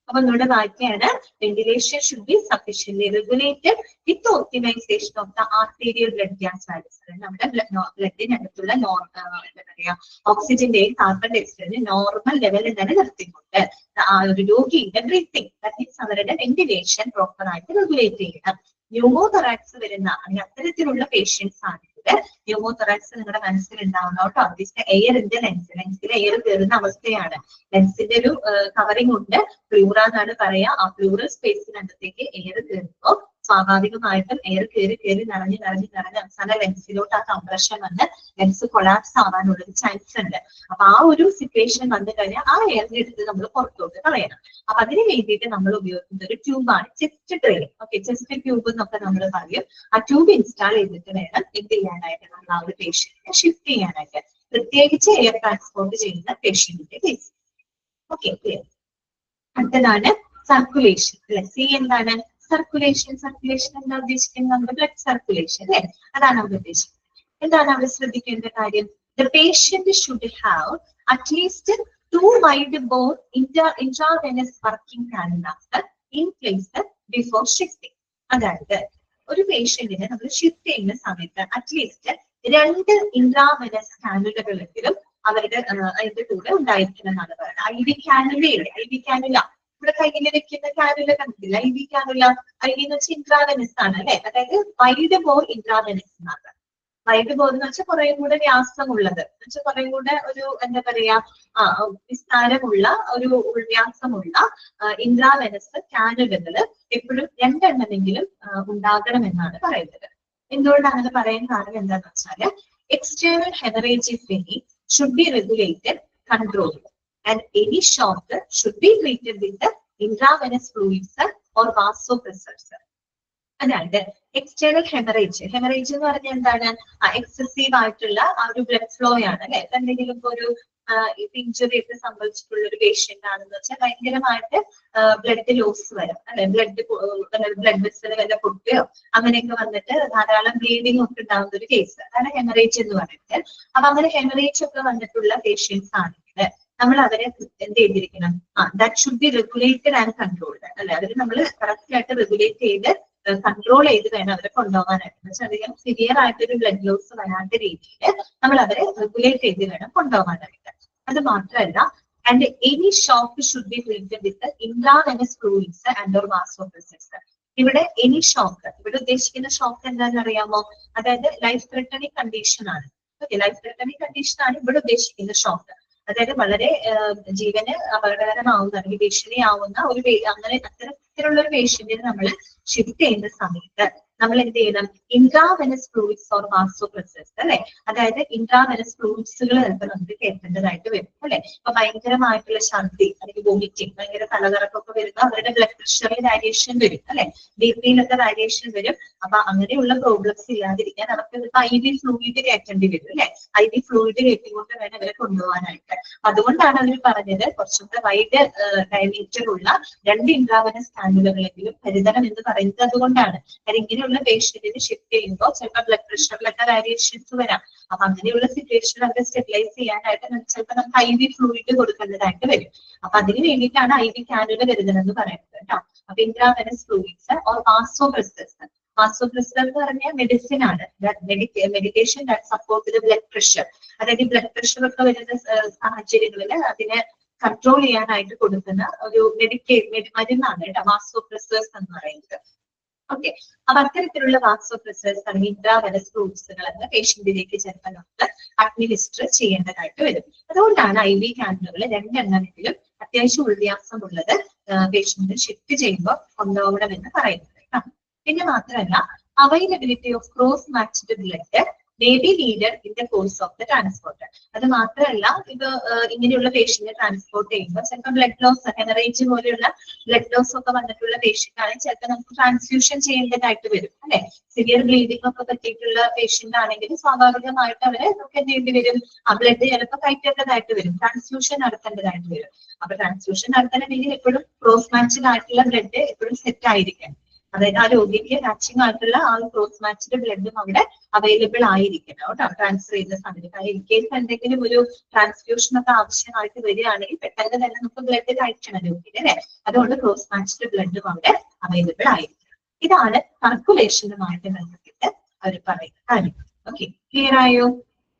അപ്പൊ നമ്മുടെ വാക്യാണ് ventilation should be sufficiently regulated with optimisation of the arterial blood gas values. നമ്മുടെ ബ്ലഡിനകത്തുള്ള എന്താ പറയാ ഓക്സിജന്റെയും കാർബൺ ഡയോക്സൈഡിന്റെ നോർമൽ ലെവലിൽ തന്നെ നിർത്തിക്കൊണ്ട് ആ ഒരു രോഗിയുടെ ബ്രീത്തിങ്, ദാറ്റ് മീൻസ് അവരുടെ വെന്റിലേഷൻ പ്രോപ്പർ ആയിട്ട് റെഗുലേറ്റ് ചെയ്യണം. ന്യൂമോതൊറാക്സ് വരുന്ന അത്തരത്തിലുള്ള പേഷ്യൻസ് ആണെങ്കിൽ ന്യൂമോതൊറാക്സ് നിങ്ങളുടെ മനസ്സിലുണ്ടാവുന്ന കേട്ടോ. എയർ ഇൻ ദ ലെൻസ്, ലെൻസിൽ എയർ കയറുന്ന അവസ്ഥയാണ്. ലെൻസിന്റെ ഒരു കവറിംഗ് ഉണ്ട്, പ്ലൂറ എന്നാണ് പറയാ. ആ പ്ലൂറൽ സ്പേസിനകത്തേക്ക് എയർ കയറുമ്പോൾ സ്വാഭാവികമായിട്ടും എയർ കയറി നിറഞ്ഞ് അവസാന ലെൻസിലോട്ട് ആ കംപ്രഷൻ വന്ന് ലെൻസ് കൊളാപ്സ് ആവാനുള്ള ഒരു ചാൻസ് ഉണ്ട്. അപ്പൊ ആ ഒരു സിറ്റുവേഷൻ വന്നു കഴിഞ്ഞാൽ ആ എയറിനെ എടുത്ത് നമ്മൾ പുറത്തോട്ട് കളയണം. അപ്പൊ അതിന് വേണ്ടിയിട്ട് നമ്മൾ ഉപയോഗിക്കുന്ന ഒരു ട്യൂബാണ് chest drain. Okay, chest tube എന്നൊക്കെ നമ്മൾ പറയും. ആ ട്യൂബ് ഇൻസ്റ്റാൾ ചെയ്തിട്ട് വേണം എന്ത് ചെയ്യാനായിട്ട്? നമ്മൾ ആ ഒരു പേഷ്യന്റിനെ ഷിഫ്റ്റ് ചെയ്യാനായിട്ട്, പ്രത്യേകിച്ച് എയർ ട്രാൻസ്പോർട്ട് ചെയ്യുന്ന പേഷ്യന്റിന്റെ കേസ്. Okay, clear. അടുത്തതാണ് സർക്കുലേഷൻ അല്ലെ? സി എന്താണ്? സർക്കുലേഷൻ എന്താ ഉദ്ദേശിക്കുന്നത്? നമ്മുടെ ബ്ലഡ് സർക്കുലേഷൻ അല്ലെ, അതാണ് അവിടെ ഉദ്ദേശിക്കുന്നത്. എന്താണ് അവിടെ ശ്രദ്ധിക്കേണ്ട കാര്യം? The patient should have at least 2 wide-bore intravenous working cannulas in place before shifting. അതായത് ഒരു പേഷ്യന്റിനെ നമ്മൾ ഷിഫ്റ്റ് ചെയ്യുന്ന സമയത്ത് അറ്റ്ലീസ്റ്റ് 2 ഇൻട്രാവെനസ് കാനുലകളെങ്കിലും അവരുടെ അതിന്റെ കൂടെ ഉണ്ടായിരിക്കണം എന്നാണ് പറയുന്നത്. ഐ വി കാനുല ഇവിടെ കയ്യിൽ വെക്കുന്ന കാനുല കണ്ടില്ല, I V cannula. I V എന്ന് വെച്ചാൽ ഇൻട്രാവെനസ് ആണ് അല്ലെ, അതായത് വൈഡ് ബോർ ഇൻട്രാവെനസ് എന്നാണ്. വൈഡ് ബോർ എന്ന് വെച്ചാൽ കുറെ കൂടെ വ്യാസമുള്ളത്, വെച്ചാൽ കുറെ കൂടെ ഒരു എന്താ പറയാ വിസ്താരമുള്ള ഒരു ഉൾവ്യാസമുള്ള ഇൻട്രാവെനസ് കാനുലകള് എപ്പോഴും 2 എണ്ണമെങ്കിലും ഉണ്ടാകണമെന്നാണ് പറയുന്നത്. എന്തുകൊണ്ട് അങ്ങനെ പറയാൻ കാരണം എന്താന്ന് വെച്ചാല് external hemorrhage if any should be regulated, controlled, and any shock should be treated with the intravenous fluids or vasopressors. അതായത് എക്സ്റ്റേണൽ ഹെമറേജ് എന്ന് പറഞ്ഞാൽ എന്താണ്? എക്സസീവ് ആയിട്ടുള്ള ആ ഒരു ബ്ലഡ് ഫ്ലോ ആണ് അല്ലെ. എന്തെങ്കിലും ഒരു ഇഞ്ചുറി ഒക്കെ സംഭവിച്ചിട്ടുള്ള ഒരു പേഷ്യന്റ് ആണെന്ന് വെച്ചാൽ ഭയങ്കരമായിട്ട് ബ്ലഡ് ലോസ് വരും അല്ലെ, ബ്ലഡ് വെസൽ വല്ല പൊട്ടുകയോ അങ്ങനെയൊക്കെ വന്നിട്ട് ധാരാളം ബ്ലീഡിംഗ് ഒക്കെ ഉണ്ടാകുന്ന ഒരു കേസ്, അതാണ് ഹെമറേജ് എന്ന് പറയുന്നത്. അപ്പൊ അങ്ങനെ ഹെമറേജ് ഒക്കെ വന്നിട്ടുള്ള പേഷ്യൻസ് ആണെങ്കിൽ നമ്മൾ അവരെ എന്ത് ചെയ്തിരിക്കണം? That should B regulated and controlled അല്ലെ. അതിന് നമ്മൾ കറക്റ്റ് ആയിട്ട് റെഗുലേറ്റ് ചെയ്ത് കൺട്രോൾ ചെയ്ത് വേണം അവരെ കൊണ്ടുപോകാനായിട്ട്. എന്ന് വെച്ചാൽ അധികം സിവിയർ ആയിട്ടൊരു ബ്ലഡ് ലോസ് വരാത്ത രീതിയിൽ നമ്മൾ അവരെ റെഗുലേറ്റ് ചെയ്ത് വേണം കൊണ്ടുപോകാനായിട്ട്. അത് മാത്രമല്ല, and any shock should be treated with intravenous fluids and or vasopressors. ഇവിടെ എനി ഷോക്ക്, ഇവിടെ ഉദ്ദേശിക്കുന്ന ഷോക്ക് എന്താണെന്ന് അറിയാമോ? അതായത് ലൈഫ് ത്രെട്ടണിങ് കണ്ടീഷൻ ആണ്. ഓക്കെ, ലൈഫ് ത്രെട്ടണിങ് കണ്ടീഷൻ ആണ് ഇവിടെ ഉദ്ദേശിക്കുന്ന ഷോക്ക്. അതായത് വളരെ ജീവന് അപകടകരമാവുന്ന അല്ലെങ്കിൽ ഭീഷണിയാവുന്ന ഒരു അങ്ങനെ അത്തരത്തിലുള്ള ഒരു പേഷ്യന്റിനെ നമ്മൾ ഷിഫ്റ്റ് ചെയ്യുന്ന സമയത്ത് നമ്മൾ എന്ത് ചെയ്യണം? ഇൻട്രാവെനസ് ഫ്ലൂയിഡ്സ് ഓർ വാസോപ്രസേഴ്സ് അല്ലെ. അതായത് ഇൻട്രാവെനസ് ഫ്ലൂയിഡ്സുകൾ ചിലപ്പോൾ നമുക്ക് കേൾക്കേണ്ടതായിട്ട് വരും അല്ലെ. അപ്പൊ ഭയങ്കരമായിട്ടുള്ള ഛർദി അല്ലെങ്കിൽ വോമിറ്റിംഗ്, ഭയങ്കര തലകറക്കൊക്കെ വരുമ്പോൾ അവരുടെ ബ്ലഡ് പ്രഷറിൽ വാരിയേഷൻ വരും അല്ലെ, ബിപിയിലൊക്കെ വാരിയേഷൻ വരും. അപ്പൊ അങ്ങനെയുള്ള പ്രോബ്ലംസ് ഇല്ലാതിരിക്കാൻ അവർക്ക് ഐ വി ഫ്ലൂയിഡ് കയറ്റേണ്ടി വരും അല്ലെ. ഐ വി ഫ്ലൂയിഡ് കയറ്റിക്കൊണ്ട് വേണം അവരെ കൊണ്ടുപോകാനായിട്ട്. അതുകൊണ്ടാണ് അവർ പറഞ്ഞത് കുറച്ചുകൂടെ വൈഡ് ഡയമീറ്റർ ഉള്ള 2 ഇൻട്രാവെനസ് കാനുലകളെങ്കിലും കരുതണം എന്ന് പറയുന്നത് അതുകൊണ്ടാണ്. കാര്യം ഇങ്ങനെയുള്ള പേഷ്യന്റിന് ഷിഫ്റ്റ് ചെയ്യുമ്പോൾ ചിലപ്പോൾ ബ്ലഡ് പ്രഷറിലൊക്കെ വേരിയേഷൻസ് വരാം. അപ്പൊ അങ്ങനെയുള്ള സിറ്റുവേഷനിൽ അവരെ സ്റ്റെബിലൈസ് ചെയ്യാനായിട്ട് ചിലപ്പോൾ നമുക്ക് ഐ വി ഫ്ലൂയിഡ് കൊടുക്കേണ്ടതായിട്ട് വരും. അപ്പൊ അതിന് വേണ്ടിയിട്ടാണ് ഐ വി കാനുല കരുതണം എന്ന് പറയുന്നത് കേട്ടോ. അപ്പൊ ഇൻട്രാവെനസ് ഫ്ലൂയിഡ്സ് ഓർ വാസോപ്രസേഴ്സ്. വാസോപ്രസർ എന്ന് പറഞ്ഞാൽ മെഡിസിൻ ആണ്, medication that support the blood pressure. അതായത് ബ്ലഡ് പ്രഷർ ഒക്കെ വരുന്ന സാഹചര്യങ്ങളിൽ അതിനെ കൺട്രോൾ ചെയ്യാനായിട്ട് കൊടുക്കുന്ന ഒരു മരുന്നാണ് കേട്ടോ വാസോപ്രസേഴ്സ് എന്ന് പറയുന്നത്. ഓക്കെ, അപ്പൊ അത്തരത്തിലുള്ള വാസോപ്രസേഴ്സ് അല്ലെങ്കിൽ ഇൻട്രാവെനസ് ഫ്ലൂയിഡ്സുകൾ എന്ന് പേഷ്യന്റിലേക്ക് ചിലപ്പോൾ നമുക്ക് അഡ്മിനിസ്റ്റർ ചെയ്യേണ്ടതായിട്ട് വരും. അതുകൊണ്ടാണ് ഐ വി കാനുലകൾ 2 എണ്ണമെങ്കിലും അത്യാവശ്യം ഉൾവ്യാസമുള്ളത് പേഷ്യന്റിന് ഷിഫ്റ്റ് ചെയ്യുമ്പോൾ കൊണ്ടുപോകണമെന്ന് പറയുന്നത്. പിന്നെ മാത്രമല്ല, availability of cross matched blood may be needed in the course of the transport. അത് മാത്രമല്ല, ഇത് ഇങ്ങനെയുള്ള പേഷ്യന്റിനെ ട്രാൻസ്പോർട്ട് ചെയ്യുമ്പോൾ ചിലപ്പോൾ ബ്ലഡ് ലോസ്, ഹെമറേജ് പോലെയുള്ള ബ്ലഡ് ലോസ് ഒക്കെ വന്നിട്ടുള്ള പേഷ്യന്റ് ആണെങ്കിൽ ചിലപ്പോൾ നമുക്ക് ട്രാൻസ്ഫ്യൂഷൻ ചെയ്യേണ്ടതായിട്ട് വരും അല്ലെ. സിവിയർ ബ്ലീഡിംഗ് ഒക്കെ പറ്റിയിട്ടുള്ള പേഷ്യന്റ് ആണെങ്കിൽ സ്വാഭാവികമായിട്ട് അവരെ നമുക്ക് എന്ത് ചെയ്യേണ്ടി വരും? ആ ബ്ലഡ് ചിലപ്പോൾ കയറ്റേണ്ടതായിട്ട് വരും, ട്രാൻസ്ഫ്യൂഷൻ നടത്തേണ്ടതായിട്ട് വരും. അപ്പൊ ട്രാൻസ്ഫ്യൂഷൻ നടത്തണമെങ്കിൽ എപ്പോഴും ക്രോസ് മാച്ച്ഡ് ആയിട്ടുള്ള ബ്ലഡ് എപ്പോഴും സെറ്റ് ആയിരിക്കണം. അതായത് ആ രോഗിക്ക് മാച്ചിങ് ആയിട്ടുള്ള ആ ക്രോസ് മാച്ച്ഡ് ബ്ലഡും അവിടെ അവൈലബിൾ ആയിരിക്കണം കേട്ടോ ട്രാൻസ്ഫർ ചെയ്യുന്ന സമയത്ത്. ഇൻ കേസ് എന്തെങ്കിലും ഒരു ട്രാൻസ്ഫ്യൂഷൻ ഒക്കെ ആവശ്യമായിട്ട് വരികയാണെങ്കിൽ പെട്ടെന്ന് തന്നെ നമുക്ക് ബ്ലഡ് കയറ്റണം രോഗിക്ക് അല്ലെ. അതുകൊണ്ട് ക്രോസ് മാച്ച്ഡ് ബ്ലഡും അവിടെ അവൈലബിൾ ആയിരിക്കണം. ഇതാണ് സർക്കുലേഷനുമായിട്ട് ബന്ധപ്പെട്ട് അവർ പറയുന്ന കാര്യം. ഓക്കെ, ക്ലിയർ ആയോ?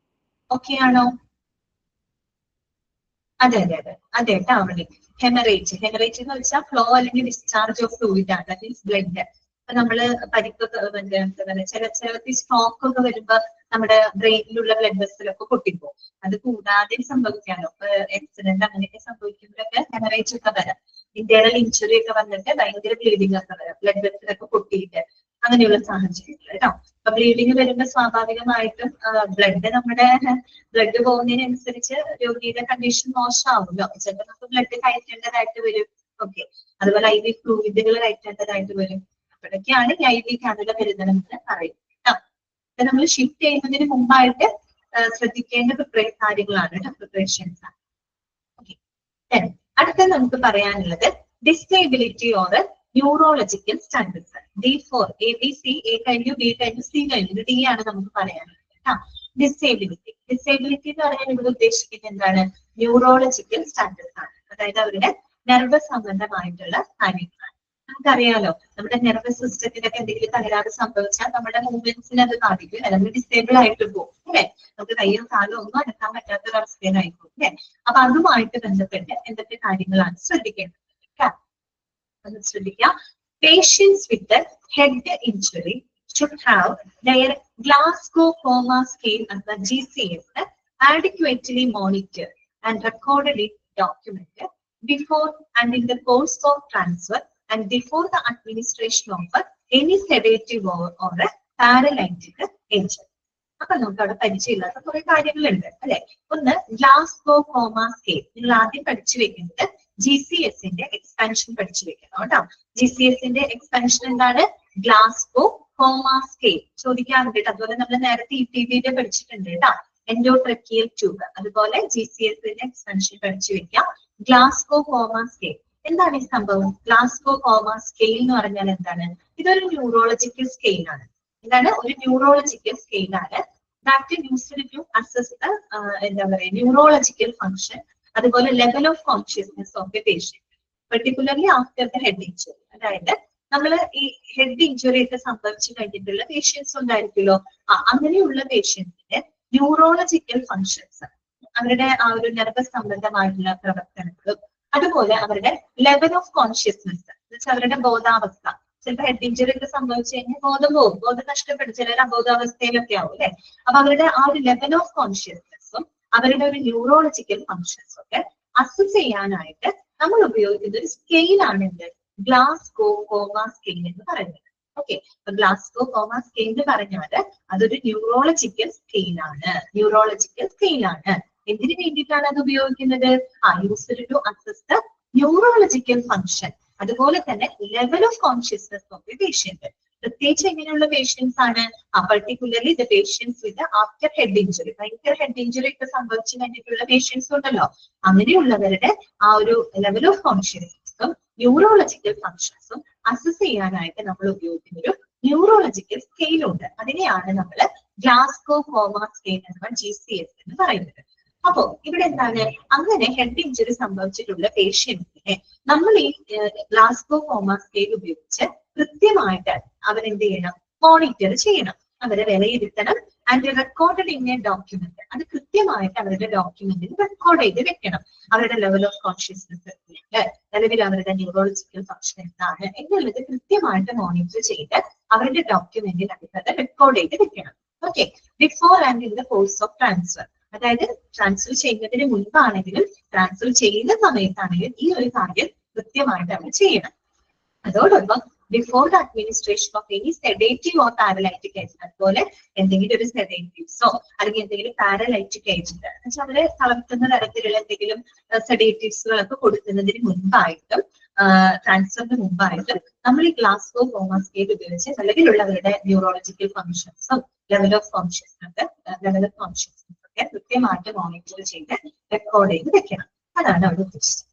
ഓക്കെ ആണോ? അതെ അതെ അതെ അതെ കേട്ടോ. അവിടെ ഹെമറേജ് എന്ന് വെച്ചാൽ ഫ്ലോ അല്ലെങ്കിൽ ഡിസ്ചാർജ് ഓഫ് ഫ്ലൂയിഡ് ആണ്, ദാറ്റ് മീൻസ് ബ്ലഡ്. അപ്പൊ നമ്മള് പരിക്കൊക്കെ ചിലർക്ക് സ്ട്രോക്ക് ഒക്കെ വരുമ്പോ നമ്മുടെ ബ്രെയിനിലുള്ള ബ്ലഡ് വെസലൊക്കെ പൊട്ടിപ്പോകും. അത് കൂടാതെ സംഭവിക്കാമല്ലോ, ഇപ്പൊ ആക്സിഡന്റ് അങ്ങനെയൊക്കെ സംഭവിക്കുമ്പോഴൊക്കെ ഹെമറേജ് ഒക്കെ വരാം. ഇന്റേണൽ ഇഞ്ചുറി ഒക്കെ വന്നിട്ട് ഭയങ്കര ബ്ലീഡിംഗ് ഒക്കെ വരാം, ബ്ലഡ് വെസലൊക്കെ പൊട്ടിയിട്ട് അങ്ങനെയുള്ള സാഹചര്യങ്ങൾ കേട്ടോ. അപ്പൊ ബ്ലീഡിങ് വരുമ്പോൾ സ്വാഭാവികമായിട്ടും നമ്മുടെ ബ്ലഡ് പോകുന്നതിനനുസരിച്ച് രോഗിയുടെ കണ്ടീഷൻ മോശമാവുമല്ലോ. ചിലപ്പോൾ നമുക്ക് ബ്ലഡ് കയറ്റേണ്ടതായിട്ട് വരും. ഓക്കെ, അതുപോലെ ഐ വി ഫ്ലൂയിഡുകൾ കയറ്റേണ്ടതായിട്ട് വരും. അപ്പോഴൊക്കെയാണ് ഈ ഐ വി കാനുല കരുതണം എന്ന് പറയും കേട്ടോ. അപ്പൊ നമ്മൾ ഷിഫ്റ്റ് ചെയ്യുന്നതിന് മുമ്പായിട്ട് ശ്രദ്ധിക്കേണ്ട കാര്യങ്ങളാണ് കേട്ടോ, പ്രിപ്പറേഷൻസ് ആണ്. ഓക്കെ, അടുത്ത നമുക്ക് പറയാനുള്ളത് disability or neurological status. D4 ABC, A കഴിഞ്ഞു, B കഴിഞ്ഞു, C കഴിഞ്ഞു, D ആണ് നമുക്ക് പറയാനുള്ളത്. ഡിസേബിലിറ്റി. ഡിസേബിലിറ്റി എന്ന് പറഞ്ഞാൽ ഇവിടെ ഉദ്ദേശിക്കുന്നത് എന്താണ്? ന്യൂറോളജിക്കൽ സ്റ്റാറ്റസ് ആണ്. അതായത് അവരുടെ നെർവസ് സംബന്ധമായിട്ടുള്ള കാര്യങ്ങളാണ്. നമുക്കറിയാലോ, നമ്മുടെ നെർവസ് സിസ്റ്റത്തിനൊക്കെ എന്തെങ്കിലും തകരാറ് സംഭവിച്ചാൽ നമ്മുടെ മൂവ്മെന്റ്സിനെ അത് ബാധിക്കും. നമ്മൾ ഡിസേബിൾ ആയിട്ട് പോകും അല്ലെ? നമുക്ക് കയ്യോ കാലോ ഒന്നും അനക്കാൻ പറ്റാത്ത ഒരു അവസ്ഥയിലായിരിക്കും അല്ലെ? അപ്പൊ അതുമായിട്ട് ബന്ധപ്പെട്ട് എന്തൊക്കെ കാര്യങ്ങളാണ് ശ്രദ്ധിക്കേണ്ടത്? ഒന്ന് ശ്രദ്ധിക്കാം. Patients with head injury should have their Glasgow Coma Scale as the GCS adequately monitored and recorded it documented before and in the course of transfer and before the administration of any sedative or a paralytic agent. അപ്പൊ നമുക്ക് അവിടെ പരിചയമില്ലാത്ത കുറെ കാര്യങ്ങളുണ്ട് അല്ലെ? ഒന്ന് Glasgow coma scale. നിങ്ങൾ ആദ്യം പഠിച്ചു വെക്കുന്നത് GCSന്റെ എക്സ്പാൻഷൻ പഠിച്ചു വെക്കണം കേട്ടോ. GCSന്റെ എക്സ്പാൻഷൻ എന്താണ്? ഗ്ലാസ്ഗോ കോമ സ്കെയിൽ ചോദിക്കാറുണ്ട്. അതുപോലെ നമ്മൾ നേരത്തെ ETBയുടെ പഠിച്ചിട്ടുണ്ട് കേട്ടോ, എൻഡോട്രക്കിയൽ ട്യൂബ്. അതുപോലെ GCSന്റെ എക്സ്പാൻഷൻ പഠിച്ചു വെക്കാം. ഗ്ലാസ്ഗോ കോമ സ്കെയിൽ എന്താണ് ഈ സംഭവം? ഗ്ലാസ്ഗോ കോമ സ്കെയിൽ എന്ന് പറഞ്ഞാൽ എന്താണ്? ഇതൊരു ന്യൂറോളജിക്കൽ സ്കെയിൽ ആണ്. എന്താണ്? ഒരു ന്യൂറോളജിക്കൽ സ്കെയിൽ ആണ്. That used to assess the എന്താ പറയുക ന്യൂറോളജിക്കൽ ഫംഗ്ഷൻ, അതുപോലെ level of consciousness of a patient, particularly after the head injury. അതായത് നമ്മൾ ഈ ഹെഡ് ഇഞ്ചുറി ഒക്കെ സംഭവിച്ചു കഴിഞ്ഞിട്ടുള്ള പേഷ്യൻസ് ഉണ്ടായിരിക്കുമല്ലോ, അങ്ങനെയുള്ള പേഷ്യൻസിന്റെ ന്യൂറോളജിക്കൽ ഫങ്ഷൻസ്, അവരുടെ ആ ഒരു നെർവസ് സംബന്ധമായിട്ടുള്ള പ്രവർത്തനങ്ങളും, അതുപോലെ അവരുടെ ലെവൽ ഓഫ് കോൺഷ്യസ്നെസ് എന്നുവെച്ചാൽ അവരുടെ ബോധാവസ്ഥ. ചിലപ്പോൾ ഹെഡ് ഇഞ്ചുറി ഒക്കെ സംഭവിച്ചു കഴിഞ്ഞാൽ ബോധം പോകും, ബോധം നഷ്ടപ്പെടും, ചിലർ അബോധാവസ്ഥയിലൊക്കെ ആവും അല്ലെ? അപ്പൊ അവരുടെ ആ ഒരു ലെവൽ ഓഫ് കോൺഷ്യസ്നെസ്സും അവരുടെ ഒരു ന്യൂറോളജിക്കൽ ഫങ്ഷൻസും ഒക്കെ അസസ് ചെയ്യാനായിട്ട് നമ്മൾ ഉപയോഗിക്കുന്ന ഒരു സ്കെയിലാണ് എന്ത്? ഗ്ലാസ്ഗോ കോമ സ്കെയിൽ എന്ന് പറയുന്നത്. ഓക്കെ, അപ്പൊ ഗ്ലാസ്ഗോ കോമ സ്കെയിൽ എന്ന് പറഞ്ഞാല് അതൊരു ന്യൂറോളജിക്കൽ സ്കെയിലാണ്. ന്യൂറോളജിക്കൽ സ്കെയിലാണ്. എന്തിനു വേണ്ടിയിട്ടാണ് അത് ഉപയോഗിക്കുന്നത്? Used to assess the neurological function, അതുപോലെ തന്നെ level of consciousness of the patient. പ്രത്യേകിച്ച് എങ്ങനെയുള്ള പേഷ്യൻസ് ആണ്? Particularly the patients with after head injury, ഭയങ്കര ഹെഡ് ഇഞ്ചുറി ഒക്കെ സംഭവിച്ചു കഴിഞ്ഞിട്ടുള്ള പേഷ്യൻസ് ഉണ്ടല്ലോ, അങ്ങനെയുള്ളവരുടെ ആ ഒരു ലെവൽ ഓഫ് കോൺഷ്യസ്നെസ്സും ന്യൂറോളജിക്കൽ ഫങ്ഷൻസും അസസ് ചെയ്യാനായിട്ട് നമ്മൾ ഉപയോഗിക്കുന്ന ഒരു ന്യൂറോളജിക്കൽ സ്കെയിൽ ഉണ്ട്. അതിനെയാണ് നമ്മൾ ഗ്ലാസ്ഗോ കോമ സ്കെയിൽ അഥവാ GCS എന്ന് പറയുന്നത്. അപ്പോ ഇവിടെ എന്താണ്? അങ്ങനെ ഹെഡ് ഇഞ്ചുറി സംഭവിച്ചിട്ടുള്ള പേഷ്യൻസിനെ നമ്മൾ ഈ ഗ്ലാസ്ഗോ കോമ സ്കെയിൽ ഉപയോഗിച്ച് കൃത്യമായിട്ട് അവരെന്ത് ചെയ്യണം? മോണിറ്റർ ചെയ്യണം, അവരെ വിലയിരുത്തണം. And recorded in A document, അത് കൃത്യമായിട്ട് അവരുടെ ഡോക്യുമെന്റിൽ റെക്കോർഡ് ചെയ്ത് വെക്കണം. അവരുടെ ലെവൽ ഓഫ് കോൺഷ്യസ്നെസ്, നിലവിൽ അവരുടെ ന്യൂറോളജിക്കൽ ഫംഗ്ഷൻ എന്താണ് എന്നുള്ളത് കൃത്യമായിട്ട് മോണിറ്റർ ചെയ്ത് അവരുടെ ഡോക്യുമെന്റിൽ അത് റെക്കോർഡ് ചെയ്ത് വെക്കണം. Okay, before and in the course of transfer, അതായത് ട്രാൻസ്ഫർ ചെയ്യുന്നതിന് മുൻപാണെങ്കിലും ട്രാൻസ്ഫർ ചെയ്യുന്ന സമയത്താണെങ്കിലും ഈ ഒരു കാര്യം കൃത്യമായിട്ട് അവർ ചെയ്യണം. അതോടൊപ്പം before the administration of any sedative or paralytic agent, അതുപോലെ എന്തെങ്കിലും ഒരു സെഡേറ്റീവ്സോ അല്ലെങ്കിൽ എന്തെങ്കിലും പാരലൈറ്റിക് ഏജന്റ് എന്നുവെച്ചാൽ അവരെ തളർത്തുന്ന തരത്തിലുള്ള എന്തെങ്കിലും സെഡേറ്റീവ്സുകളൊക്കെ കൊടുക്കുന്നതിന് മുൻപായിട്ടും ട്രാൻസ്ഫറിന് മുമ്പായിട്ടും നമ്മൾ ഈ ഗ്ലാസ്ഗോ കോമ സ്കെയിൽ ഉപയോഗിച്ച് നിലവിലുള്ളവരുടെ ന്യൂറോളജിക്കൽ ഫങ്ഷൻസും ലെവൽ ഓഫ് കോൺഷ്യസ്നെസ് ഒക്കെ കൃത്യമായിട്ട് മോണിറ്റർ ചെയ്ത് റെക്കോർഡ് ചെയ്ത് വെക്കണം. അതാണ് അവിടെ ഉദ്ദേശിച്ചത്.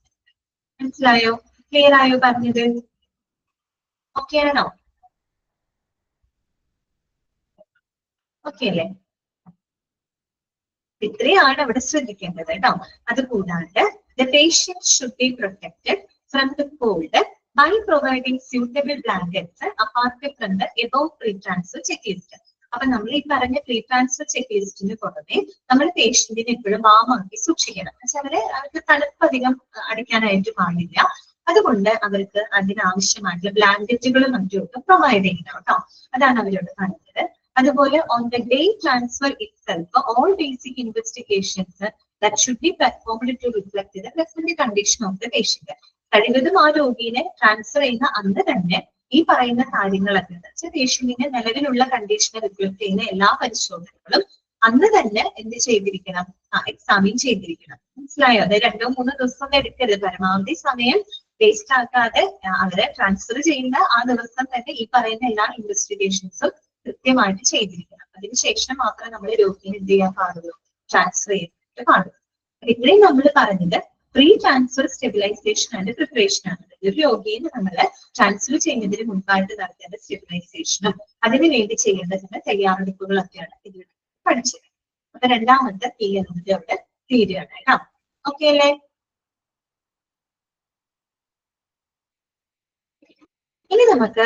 മനസ്സിലായോ? ക്ലിയർ ആയോ പറഞ്ഞത്? ഓക്കെ ആണോ? ഓക്കെ അല്ലേ? ഇത്രയാണ് അവിടെ ശ്രദ്ധിക്കേണ്ടത് കേട്ടോ. അതുകൂടാണ്ട് the patient should be protected from the cold by providing suitable blankets apart from the above pre-transfer checklist. അപ്പൊ നമ്മൾ ഈ പറഞ്ഞ പ്രീ ട്രാൻസ്ഫർ ചെക്ക് ലിസ്റ്റിന് പുറമെ നമ്മൾ പേഷ്യന്റിനെ എപ്പോഴും വാമാക്കി സൂക്ഷിക്കണം. അവർക്ക് തണുപ്പ് അധികം അടിക്കാനായിട്ട് പാടില്ല. അതുകൊണ്ട് അവർക്ക് അതിനാവശ്യമായിട്ടുള്ള ബ്ലാങ്കറ്റുകളും മറ്റും ഒക്കെ പ്രൊവൈഡ് ചെയ്യണം കേട്ടോ. അതാണ് അവരോട് പറഞ്ഞത്. അതുപോലെ on the day transfer itself all basic investigations that should be performed to reflect the present condition of the patient. കഴിവതും ആ രോഗിയെ ട്രാൻസ്ഫർ ചെയ്യുന്ന അന്ന് തന്നെ ഈ പറയുന്ന കാര്യങ്ങളൊക്കെ വെച്ചാൽ പേഷ്യന്റിന്റെ നിലവിലുള്ള കണ്ടീഷനെ റിഫ്ലക്ട് ചെയ്യുന്ന എല്ലാ പരിശോധനകളും അന്ന് തന്നെ എന്ത് ചെയ്തിരിക്കണം? എക്സാമിൻ ചെയ്തിരിക്കണം. മനസ്സിലായോ? അതായത് 2-3 ദിവസം എടുക്കരുത്. പരമാവധി സമയം വേസ്റ്റ് ആക്കാതെ അവരെ ട്രാൻസ്ഫർ ചെയ്യുന്ന ആ ദിവസം തന്നെ ഈ പറയുന്ന എല്ലാ ഇൻവെസ്റ്റിഗേഷൻസും കൃത്യമായിട്ട് ചെയ്തിരിക്കണം. അതിനുശേഷം മാത്രമേ നമ്മൾ രോഗിയെ എന്ത് ചെയ്യാൻ പാടുള്ളൂ? ട്രാൻസ്ഫർ ചെയ്തിട്ട് പാടുള്ളൂ. ഇത്രയും നമ്മൾ പറഞ്ഞത് pre transfer stabilisation and preparation ആണ്. ഒരു രോഗിയെ നമ്മൾ ട്രാൻസ്ഫർ ചെയ്യുന്നതിന് മുൻപായിട്ട് നടത്തേണ്ട സ്റ്റെബിലൈസേഷനും അതിനു വേണ്ടി ചെയ്യേണ്ടതിന്റെ തയ്യാറെടുപ്പുകളൊക്കെയാണ് ഇതിൽ പഠിച്ചത്. അപ്പൊ രണ്ടാമത്തെ പി എന്നത് അവിടെ തീരുകയാണ് കേട്ടോ. ഓക്കെ അല്ലേ? ഇനി നമുക്ക്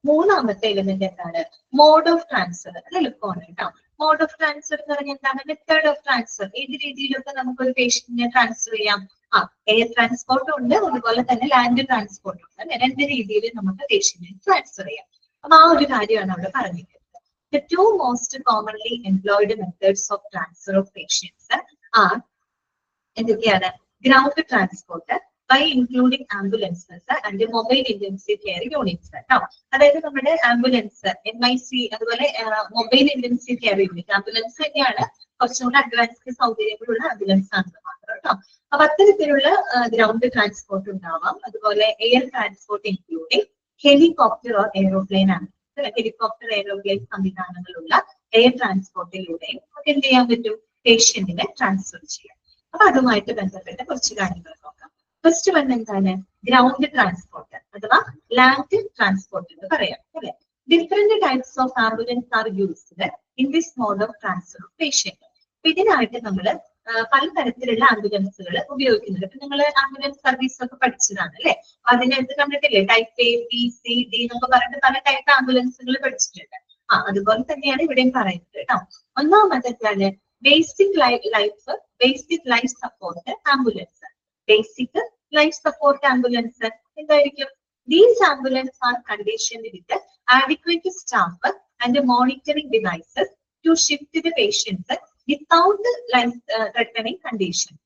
മൂന്നാമത്തെ എലിമെന്റ് എന്താണ്? Mode of transfer. അത് എളുപ്പമാണ് കേട്ടോ. മോഡ് ഓഫ് ട്രാൻസ്ഫർ എന്ന് പറഞ്ഞാൽ എന്താണ്? Method of transfer. ഏത് രീതിയിലൊക്കെ നമുക്കൊരു പേഷ്യന്റിനെ ട്രാൻസ്ഫർ ചെയ്യാം? എയർ ട്രാൻസ്പോർട്ടും ഉണ്ട്, അതുപോലെ തന്നെ ലാൻഡ് ട്രാൻസ്പോർട്ടും ഉണ്ട്. അല്ലെ, രണ്ട് രീതിയിൽ നമുക്ക് പേഷ്യന്റിനെ ട്രാൻസ്ഫർ ചെയ്യാം. അപ്പൊ ആ ഒരു കാര്യമാണ് അവിടെ പറഞ്ഞിരിക്കുന്നത്. The two most commonly employed methods of transfer of patients are എന്തൊക്കെയാണ്? Ground transport by including ambulances and mobile intensive care units കേട്ടോ. അതായത് നമ്മുടെ ആംബുലൻസ്, MIC, അതുപോലെ mobile intensive care unit. Ambulance തന്നെയാണ്, കുറച്ചും കൂടെ അഡ്വാൻസ്ഡ് സൗകര്യങ്ങളുള്ള ആംബുലൻസ് ആണ് മാത്രം കേട്ടോ. അപ്പൊ അത്തരത്തിലുള്ള ഗ്രൗണ്ട് ട്രാൻസ്പോർട്ട് ഉണ്ടാവാം. അതുപോലെ air transport including helicopter or aeroplane ആണ്. ഹെലികോപ്റ്റർ, എയ്റോപ്ലെയിൻ സംവിധാനങ്ങളുള്ള എയർ ട്രാൻസ്പോർട്ടിലൂടെയും നമുക്ക് എന്ത് ചെയ്യാൻ പറ്റും? പേഷ്യന്റിനെ ട്രാൻസ്ഫർ ചെയ്യാം. അപ്പൊ അതുമായിട്ട് ബന്ധപ്പെട്ട കുറച്ച് കാര്യങ്ങൾ നോക്കാം. ഫസ്റ്റ് വൺ എന്താണ്? ഗ്രൗണ്ട് ട്രാൻസ്പോർട്ട് അഥവാ ലാൻഡ് ട്രാൻസ്പോർട്ട് എന്ന് പറയാം അല്ലെ. Different types of ambulance are used in this mode of transfer of patient. ഇതിനായിട്ട് നമ്മൾ പലതരത്തിലുള്ള ആംബുലൻസുകൾ ഉപയോഗിക്കുന്നുണ്ട്. ഇപ്പൊ നിങ്ങൾ ആംബുലൻസ് സർവീസ് ഒക്കെ പഠിച്ചതാണ് അല്ലെ. അതിനകത്ത് കണ്ടിട്ടില്ലേ? Type A, B, C, D എന്നൊക്കെ പറഞ്ഞിട്ട് പല ടൈപ്പ് ആംബുലൻസുകൾ പഠിച്ചിട്ടുണ്ട്. അതുപോലെ തന്നെയാണ് ഇവിടെയും പറയുന്നത് കേട്ടോ. ഒന്നാമത്തെ basic life support ambulance. Basic life support ambulance എന്തായിരിക്കും? These ambulances are conditioned with adequate staff and monitoring devices to shift the patients without life-threatening conditions.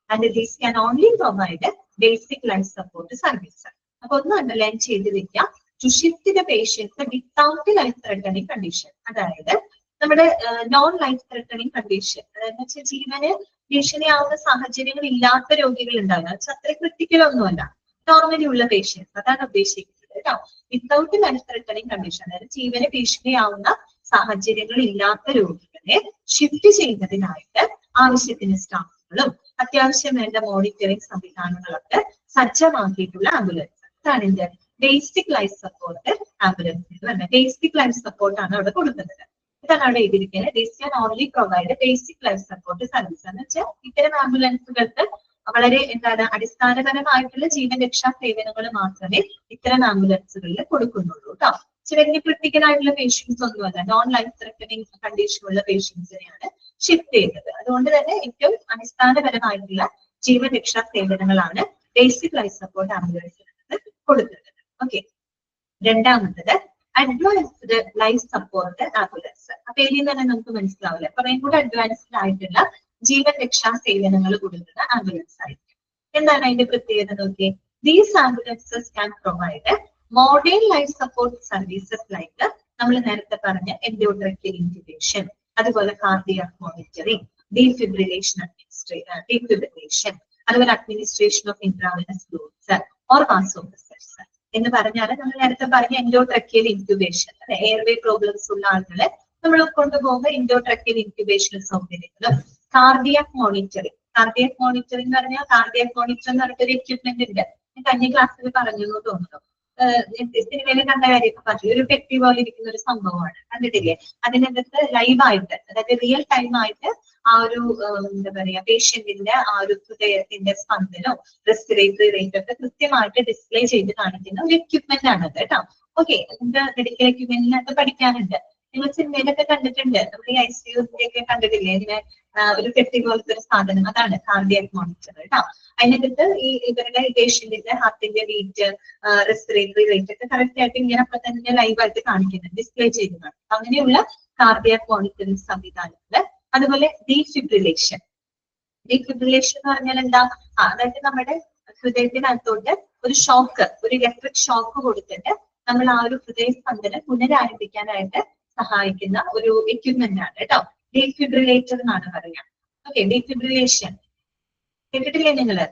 And these can only provide basic life support service. അപ്പൊ ഒന്ന് underline ചെയ്ത് വെക്കാം. To shift the patients without life-threatening condition. അതായത് നമ്മുടെ non life threatening condition, അതായത് വെച്ചാൽ ജീവന് ഭീഷണിയാവുന്ന സാഹചര്യങ്ങൾ ഇല്ലാത്ത രോഗികൾ ഉണ്ടാകുക. അത്ര ക്രിട്ടിക്കൽ ഒന്നുമല്ല, നോർമലി ഉള്ള പേഷ്യൻസ്, അതാണ് ഉദ്ദേശിക്കുന്നത് കേട്ടോ. വിത്തൗട്ട് ലൈഫ് ത്രെട്ടണിങ് കണ്ടീഷൻ, അതായത് ജീവന് ഭീഷണിയാവുന്ന സാഹചര്യങ്ങൾ ഇല്ലാത്ത രോഗികളെ ഷിഫ്റ്റ് ചെയ്യുന്നതിനായിട്ട് ആവശ്യത്തിന് സ്റ്റാഫുകളും അത്യാവശ്യം വേണ്ട മോണിറ്ററിംഗ് സംവിധാനങ്ങളൊക്കെ സജ്ജമാക്കിയിട്ടുള്ള ആംബുലൻസ്. അതാണ് ഇതിന്റെ ബേസിക് ലൈഫ് സപ്പോർട്ട് ആംബുലൻസ് എന്ന് പറഞ്ഞാൽ. ബേസിക് ലൈഫ് സപ്പോർട്ടാണ് അവിടെ കൊടുക്കുന്നത്. ഇതാണ് അവിടെ എഴുതിയിരിക്കുന്നത്. This can only provide basic life support service എന്ന് വെച്ചാൽ ഇത്തരം ആംബുലൻസുകൾക്ക് വളരെ എന്താണ് അടിസ്ഥാനപരമായിട്ടുള്ള ജീവൻ രക്ഷാ സേവനങ്ങൾ മാത്രമേ ഇത്തരം ആംബുലൻസുകളിൽ കൊടുക്കുന്നുള്ളൂ കേട്ടോ. വലിയ ക്രിട്ടിക്കൽ ആയിട്ടുള്ള പേഷ്യൻസ് ഒന്നുമല്ല, നോൺ ലൈഫ് ത്രെട്ടനിങ് കണ്ടീഷനുള്ള പേഷ്യൻസിനെയാണ് ഷിഫ്റ്റ് ചെയ്യുന്നത്. അതുകൊണ്ട് തന്നെ ഏറ്റവും അടിസ്ഥാനപരമായിട്ടുള്ള ജീവൻ രക്ഷാ സേവനങ്ങളാണ് ബേസിക് ലൈഫ് സപ്പോർട്ട് ആംബുലൻസിൽ കൊടുക്കുന്നത്. ഓക്കെ, രണ്ടാമത്തത് അഡ്വാൻസ്ഡ് ലൈഫ് സപ്പോർട്ട് ആംബുലൻസ്. അപ്പൊ ഇതിൽ തന്നെ നമുക്ക് മനസ്സിലാവില്ല, കുറേ കൂടെ അഡ്വാൻസ്ഡ് ആയിട്ടുള്ള ജീവൻ രക്ഷാ സേവനങ്ങൾ കൊടുക്കുന്ന ആംബുലൻസ് ആയിരിക്കും. എന്താണ് അതിന്റെ പ്രത്യേകത നോക്കി? These ambulances can provide modern life support services like നമ്മൾ നേരത്തെ പറഞ്ഞ എൻഡോട്രക്കിയൽ ഇൻക്യുബേഷൻ, അതുപോലെ കാർഡിയാക് മോണിറ്ററിംഗ്, ഡീഫിബ്രിലേഷൻ അതുപോലെ administration of intravenous fluids or vasopressors എന്ന് പറഞ്ഞാൽ നമ്മൾ നേരത്തെ പറഞ്ഞ എൻഡോട്രക്കിയൽ ഇൻക്യുബേഷൻ, എയർവേ പ്രോബ്ലംസ് ഉള്ള ആളുകളെ നമ്മൾ കൊണ്ടുപോകുന്ന എൻഡോട്രക്കിയൽ ഇൻക്യുബേഷൻ സൗകര്യങ്ങളും കാർഡിയാക് മോണിറ്ററിംഗ് എന്ന് പറഞ്ഞാൽ കാർഡിയാക് മോണിറ്റർ എന്ന് പറഞ്ഞിട്ടൊരു എക്യുപ്മെന്റ് ഉണ്ട്. ഞാൻ കഴിഞ്ഞ ക്ലാസ്സിൽ പറഞ്ഞു എന്ന് തോന്നുന്നു. സിനിമയിൽ കണ്ട കാര്യമൊക്കെ പറഞ്ഞു. ഒരു പെട്ടി പോലെ ഇരിക്കുന്ന ഒരു സംഭവമാണ്, കണ്ടിട്ടില്ലേ? അതിനകത്ത് ലൈവായിട്ട്, അതായത് റിയൽ ടൈം ആയിട്ട് ആ ഒരു എന്താ പറയാ പേഷ്യന്റിന്റെ ആ ഒരു ഹൃദയത്തിന്റെ സ്പന്ദനവും റെസ്പിറേറ്ററി റേറ്റ് ഒക്കെ കൃത്യമായിട്ട് ഡിസ്പ്ലേ ചെയ്ത് കാണിക്കുന്ന ഒരു എക്യുപ്മെന്റ് ആണ് അത് കേട്ടോ. ഓക്കെ, അതിന്റെ മെഡിക്കൽ എക്യുപ്മെന്റിനകത്ത് പഠിക്കാനുണ്ട്. നിങ്ങൾ സിനിമയിലൊക്കെ കണ്ടിട്ടുണ്ട്, നമ്മൾ ഈ ICU ഒക്കെ കണ്ടിട്ടില്ലേ? ഇതിനെ ഒരു പെട്ടി പോലത്തെ ഒരു സാധനം, അതാണ് കാർഡിയാക് മോണിറ്റർ കേട്ടോ. അതിനകത്ത് ഈ ഇവരുടെ പേഷ്യന്റിന്റെ ഹാർട്ടിന്റെ ബീറ്റ്, റെസ്പിറേറ്ററി റേറ്റ് ഒക്കെ കറക്റ്റ് ആയിട്ട് ഇങ്ങനെ അപ്പൊ തന്നെ ലൈവായിട്ട് കാണിക്കുന്നത്, ഡിസ്പ്ലേ ചെയ്യുന്നതാണ്. അങ്ങനെയുള്ള കാർഡിയാക് മോണിറ്ററിംഗ് സംവിധാനങ്ങള്. അതുപോലെ ഡീഫിബ്രിലേഷൻ എന്ന് പറഞ്ഞാൽ എന്താ? അതായത് നമ്മുടെ ഹൃദയത്തിനകത്തോട്ട് ഒരു ഷോക്ക്, ഒരു ഇലക്ട്രിക് ഷോക്ക് കൊടുത്തിട്ട് നമ്മൾ ആ ഒരു ഹൃദയസ്പന്ദനം പുനരാരംഭിക്കാനായിട്ട് സഹായിക്കുന്ന ഒരു എക്യുപ്മെന്റ് ആണ് കേട്ടോ. ഡീഫിബ്രിലേറ്റർ എന്നാണ് പറയാം. ഓക്കെ, ഡീഫിബ്രിലേഷൻ കേട്ടിട്ടില്ലേ നിങ്ങള്?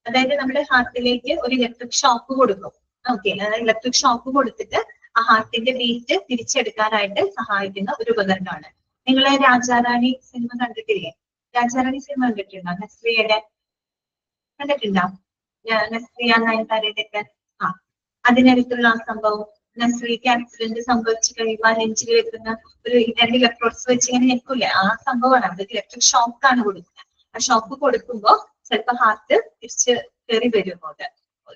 അതായത് നമ്മുടെ ഹാർട്ടിലേക്ക് ഒരു ഇലക്ട്രിക് ഷോക്ക് കൊടുക്കും. ഓക്കെ, ഇലക്ട്രിക് ഷോക്ക് കൊടുത്തിട്ട് ആ ഹാർട്ടിന്റെ ബീറ്റ് തിരിച്ചെടുക്കാനായിട്ട് സഹായിക്കുന്ന ഒരു ഉപകരണമാണ്. നിങ്ങൾ രാജാറാണി സിനിമ കണ്ടിട്ടില്ലേ? രാജാറാണി സിനിമ കണ്ടിട്ടുണ്ടോ? നസ്രിയയുടെ കണ്ടിട്ടുണ്ടോ? നസ്രിയ നയൻതാരയുടെയൊക്കെ ആ അതിനടുത്തുള്ള ആ സംഭവം. നസ്രിക്ക് ആക്സിഡന്റ് സംഭവിച്ചു കഴിയുമ്പോൾ നെഞ്ചിൽ വെക്കുന്ന ഒരു 2 ഇലക്ട്രോഡ്സ് വെച്ച് ഇങ്ങനെ നിൽക്കൂലേ, ആ സംഭവമാണ്. അത് ഇലക്ട്രിക് ഷോക്കാണ് കൊടുക്കുന്നത്. ആ ഷോക്ക് കൊടുക്കുമ്പോൾ ചിലപ്പോൾ ഹാർട്ട് തിരിച്ച് കയറി വരും അങ്ങോട്ട്.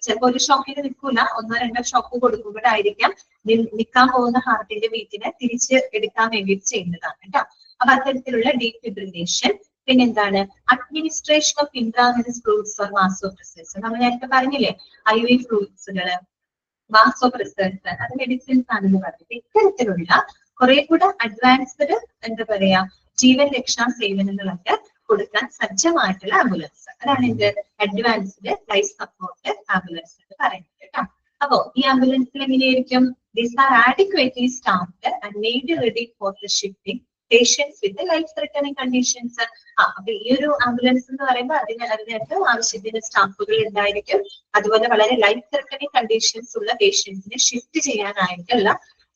ചിലപ്പോൾ ഒരു ഷോക്കിന് നിൽക്കൂല, 1-2 ഷോക്ക് കൊടുക്കുമ്പോഴായിരിക്കാം നിൽക്കാൻ പോകുന്ന ഹാർട്ടിന്റെ ബീറ്റിനെ തിരിച്ച് എടുക്കാൻ വേണ്ടിയിട്ട് ചെയ്യുന്നതാണ് കേട്ടോ. അപ്പൊ അത്തരത്തിലുള്ള ഡീഫിബ്രിലേഷൻ. പിന്നെന്താണ്? Administration of intravenous fluids or vasopressors. നമ്മൾ നേരത്തെ പറഞ്ഞില്ലേ IV ഫ്ലൂയിഡ്സുകള്, വാസോപ്രസേഴ്സ്, അത് മെഡിസിൻസ് ആണെന്ന് പറഞ്ഞിട്ട് ഇത്തരത്തിലുള്ള കുറെ കൂടെ അഡ്വാൻസ്ഡ് എന്താ പറയാ ജീവൻ രക്ഷാ സേവനങ്ങളൊക്കെ കൊടുക്കാൻ സജ്ജമായിട്ടുള്ള ആംബുലൻസ്, അതാണ് എന്ത് അഡ്വാൻസ്ഡ് ലൈഫ് സപ്പോർട്ട് ആംബുലൻസ് എന്ന് പറയുന്നത് കേട്ടോ. അപ്പോ ഈ ആംബുലൻസിൽ എങ്ങനെയായിരിക്കും? These are adequately staffed and made ready for the shifting patients with life threatening conditions. അപ്പൊ ഈ ഒരു ആംബുലൻസ് എന്ന് പറയുമ്പോൾ അതിനകത്ത് ആവശ്യത്തിന് സ്റ്റാഫുകൾ ഉണ്ടായിരിക്കും. അതുപോലെ വളരെ ലൈഫ് ത്രെട്ടനിങ് കണ്ടീഷൻസ് ഉള്ള പേഷ്യൻസിനെ ഷിഫ്റ്റ് ചെയ്യാനായിട്ടുള്ള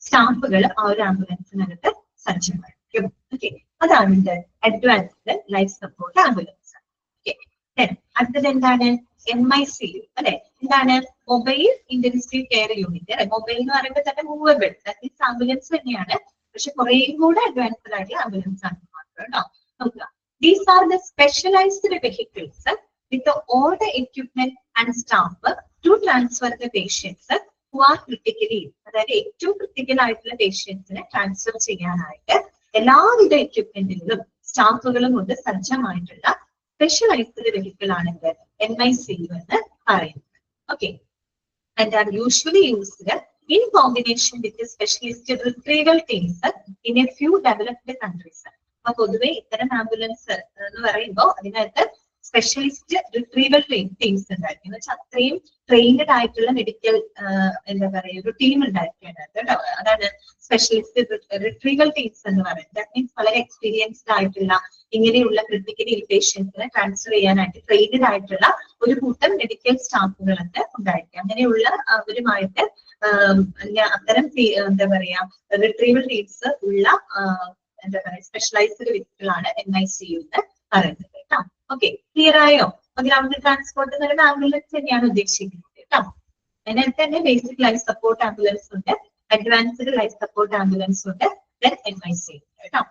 സ്റ്റാഫുകൾ ആ ഒരു ആംബുലൻസിനകത്ത് സജ്ജമായിരിക്കും. ഓക്കെ, അതാണ് ഇത് advanced life support ambulance. Okay, അടുത്തത് എന്താണ്? MICU അല്ലെ. എന്താണ്? മൊബൈൽ ഇന്റൻസീവ് കെയർ യൂണിറ്റ് അല്ലെ. മൊബൈൽ എന്ന് പറയുമ്പോൾ തന്നെ മൂവബിൾ, ദാറ്റ് മീൻസ് ആംബുലൻസ് തന്നെയാണ്, പക്ഷെ കുറെ കൂടെ അഡ്വാൻസ്ഡ് ആയിട്ടുള്ള ആംബുലൻസ് ആണ് മാത്രം കേട്ടോ. നോക്കുക, these are the specialised vehicles with all the equipment and staff to transfer the patients who are critically, അതായത് ഏറ്റവും ക്രിട്ടിക്കൽ ആയിട്ടുള്ള പേഷ്യൻസിനെ ട്രാൻസ്ഫർ ചെയ്യാനായിട്ട് എല്ലാവിധ എക്യുപ്മെന്റുകളും സ്റ്റാഫുകളും കൊണ്ട് സജ്ജമായിട്ടുള്ള സ്പെഷ്യലൈസ്ഡ് വെഹിക്കിൾ ആണിത് MICU എന്ന് പറയുന്നത്. Okay, and are usually used in combination with the specialist retrieval teams in a few developed countries. അപ്പൊ പൊതുവെ ഇത്തരം ആംബുലൻസ് എന്ന് പറയുമ്പോൾ അതിനകത്ത് സ്പെഷ്യലിസ്റ്റ് റിട്രീവൽ ടീംസ് ഉണ്ടായിരിക്കും. എന്ന് വെച്ചാൽ അത്രയും ട്രെയിൻഡ് ആയിട്ടുള്ള മെഡിക്കൽ എന്താ പറയുക ഒരു ടീം ഉണ്ടായിരിക്കേണ്ടത് കേട്ടോ. അതാണ് സ്പെഷ്യലിസ്റ്റ് റിട്രീവൽ ടീംസ് എന്ന് പറയുന്നത്. ദാറ്റ് മീൻസ് വളരെ എക്സ്പീരിയൻസ്ഡ് ആയിട്ടുള്ള ഇങ്ങനെയുള്ള ക്രിട്ടിക്കലി പേഷ്യൻസിനെ ട്രാൻസ്ഫർ ചെയ്യാനായിട്ട് ട്രെയിൻഡ് ആയിട്ടുള്ള ഒരു കൂട്ടം മെഡിക്കൽ സ്റ്റാഫുകളൊക്കെ ഉണ്ടായിരിക്കും. അങ്ങനെയുള്ള അവരുമായിട്ട് അത്തരം എന്താ പറയാ റിട്രീവൽ ടീംസ് ഉള്ള എന്താ പറയാ സ്പെഷ്യലൈസ്ഡ് വ്യക്തികളാണ് MICU എന്ന് പറയുന്നത് കേട്ടോ. ഓക്കെ, ക്ലിയർ ആയോ? ഗ്രൗണ്ട് ട്രാൻസ്പോർട്ട് എന്ന് പറയുന്നത് ആംബുലൻസ് തന്നെയാണ് ഉദ്ദേശിക്കുന്നത് കേട്ടോ. അതിനകത്ത് തന്നെ ബേസിക് ലൈഫ് സപ്പോർട്ട് ആംബുലൻസ് ഉണ്ട്, അഡ്വാൻസ്ഡ് ലൈഫ് സപ്പോർട്ട് ആംബുലൻസ് ഉണ്ട്, ദെൻ MICU കേട്ടോ.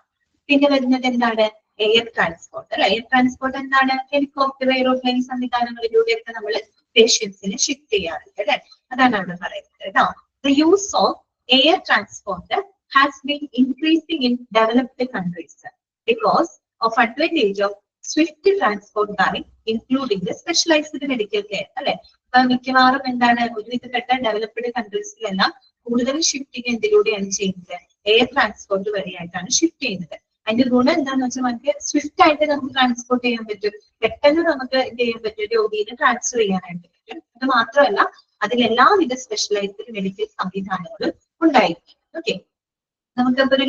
പിന്നെ വരുന്നത് എന്താണ്? എയർ ട്രാൻസ്പോർട്ട് അല്ലെ. എയർ ട്രാൻസ്പോർട്ട് എന്താണ്? ഹെലികോപ്റ്റർ, എയ്റോപ്ലെയിൻ സംവിധാനങ്ങളിലൂടെയൊക്കെ നമ്മൾ പേഷ്യൻസിനെ ഷിഫ്റ്റ് ചെയ്യാറുണ്ട് അല്ലെ. അതാണ് അവിടെ പറയുന്നത് കേട്ടോ. The use of air transport has been increasing in developed countries because of advantage of swift transport by including the specialized medical care അല്ലെ. അപ്പൊ മിക്കവാറും എന്താണ് ഒരുവിധപ്പെട്ട ഡെവലപ്ഡ് കൺട്രീസിലെല്ലാം കൂടുതൽ ഷിഫ്റ്റിംഗ് എന്തിലൂടെയാണ് ചെയ്യുന്നത്? എയർ ട്രാൻസ്പോർട്ട് വഴിയായിട്ടാണ് ഷിഫ്റ്റ് ചെയ്യുന്നത്. അതിന്റെ ഗുണം എന്താണെന്ന് വെച്ചാൽ നമുക്ക് സ്വിഫ്റ്റ് ആയിട്ട് നമുക്ക് ട്രാൻസ്പോർട്ട് ചെയ്യാൻ പറ്റും, പെട്ടെന്ന് നമുക്ക് എന്ത് ചെയ്യാൻ പറ്റും? രോഗിയെ ട്രാൻസ്ഫർ ചെയ്യാനായിട്ട് പറ്റും. അത് മാത്രമല്ല അതിൽ എല്ലാവിധ സ്പെഷ്യലൈസ്ഡ് മെഡിക്കൽ സംവിധാനങ്ങളും ഉണ്ടായിരിക്കും. ഓക്കെ, നമുക്കിപ്പോ ഒരു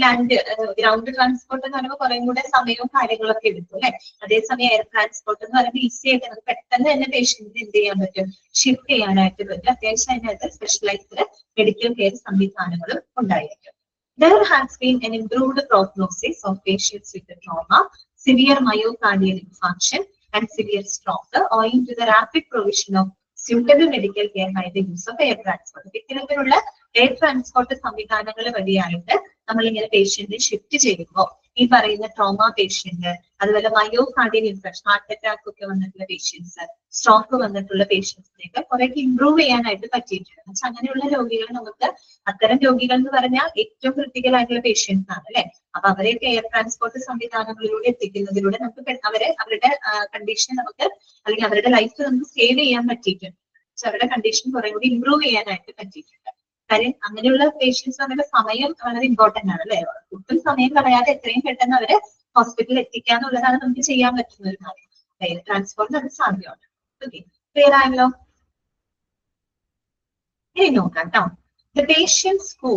ഗ്രൗണ്ട് ട്രാൻസ്പോർട്ട് എന്ന് പറയുമ്പോൾ കുറെ കൂടെ സമയവും കാര്യങ്ങളൊക്കെ എടുക്കും അല്ലെ. അതേസമയം എയർ ട്രാൻസ്പോർട്ട് എന്ന് പറയുമ്പോൾ ഈസി ആയിട്ട് നമുക്ക് പെട്ടെന്ന് തന്നെ പേഷ്യന്റിന് എന്ത് ചെയ്യാൻ പറ്റും? ഷിഫ്റ്റ് ചെയ്യാനായിട്ട് പറ്റും. അത്യാവശ്യം അതിനകത്ത് സ്പെഷ്യലൈസ്ഡ് മെഡിക്കൽ കെയർ സംവിധാനങ്ങളും ഉണ്ടായിരിക്കും. There has been an improved prognosis of patients with trauma, severe myocardial infarction, and severe stroke owing to the rapid provision of suitable medical care by the use of air transport. ഇത്തരത്തിലുള്ള air transport സംവിധാനങ്ങൾ വഴിയായിട്ട് നമ്മളിങ്ങനെ പേഷ്യന്റിനെ shift ചെയ്യുമ്പോൾ ഈ പറയുന്ന trauma patient, അതുപോലെ myocardial infection, heart attack ഒക്കെ വന്നിട്ടുള്ള പേഷ്യൻസ്, സ്ട്രോക്ക് വന്നിട്ടുള്ള പേഷ്യൻസിനെയൊക്കെ കുറെ ഇംപ്രൂവ് ചെയ്യാനായിട്ട് പറ്റിയിട്ടുണ്ട്. പക്ഷെ അങ്ങനെയുള്ള രോഗികൾ നമുക്ക് അത്തരം രോഗികൾ എന്ന് പറഞ്ഞാൽ ഏറ്റവും ക്രിട്ടിക്കൽ ആയിട്ടുള്ള പേഷ്യൻസ് ആണ് അല്ലെ. അപ്പൊ അവരെയൊക്കെ എയർ ട്രാൻസ്പോർട്ട് സംവിധാനങ്ങളിലൂടെ എത്തിക്കുന്നതിലൂടെ നമുക്ക് അവരുടെ കണ്ടീഷൻ നമുക്ക് അല്ലെങ്കിൽ അവരുടെ ലൈഫ് നമുക്ക് സേവ് ചെയ്യാൻ പറ്റിയിട്ടുണ്ട്. പക്ഷെ അവരുടെ കണ്ടീഷൻ കുറെ കൂടി ഇംപ്രൂവ് ചെയ്യാനായിട്ട് പറ്റിയിട്ടുണ്ട്. കാര്യം അങ്ങനെയുള്ള പേഷ്യൻസ് നമ്മുടെ സമയം വളരെ ഇമ്പോർട്ടന്റ് ആണ് അല്ലെ. ഒട്ടും സമയം കളയാതെ എത്രയും പെട്ടെന്ന് അവരെ ഹോസ്പിറ്റലിൽ എത്തിക്കാന്നുള്ളതാണ് നമുക്ക് ചെയ്യാൻ പറ്റുന്ന ഒരു കാര്യം. എയർ ട്രാൻസ്പോർട്ടിന് അത് സാധ്യമാണ്. ഓക്കെ, ക്ലിയർ ആയല്ലോ? ഇനി നോക്കാം കേട്ടോ. The patients who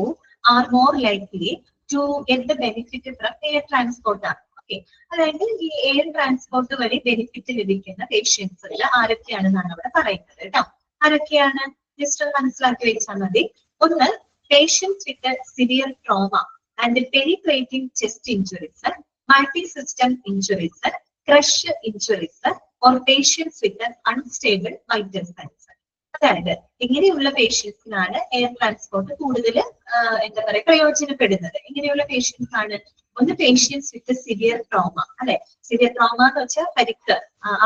are more likely to get the benefit from air transport ആണ്. ഓക്കെ, അതായത് ഈ എയർ ട്രാൻസ്പോർട്ട് വഴി ബെനിഫിറ്റ് ലഭിക്കുന്ന പേഷ്യൻസുകൾ ആരൊക്കെയാണെന്നാണ് അവിടെ പറയുന്നത് കേട്ടോ. ആരൊക്കെയാണ്? ജസ്റ്റ് ഒന്ന് മനസ്സിലാക്കി വെച്ചാൽ മതി. ഒന്ന്, patients with severe trauma and penetrating chest injuries, multi system injuries, crush injuries, or patients with an unstable vital signs. അതായത് ഇങ്ങനെയുള്ള പേഷ്യൻസിനാണ് എയർ ട്രാൻസ്പോർട്ട് കൂടുതൽ എന്താ പറയുക പ്രയോജനപ്പെടുന്നത്. ഇങ്ങനെയുള്ള പേഷ്യൻസ് ആണ് ഒന്ന് പേഷ്യൻസ് വിത്ത് സിവിയർ ട്രോമ, അല്ലെ? സിവിയർ ട്രോമ എന്ന് വെച്ചാൽ പരിക്ക്,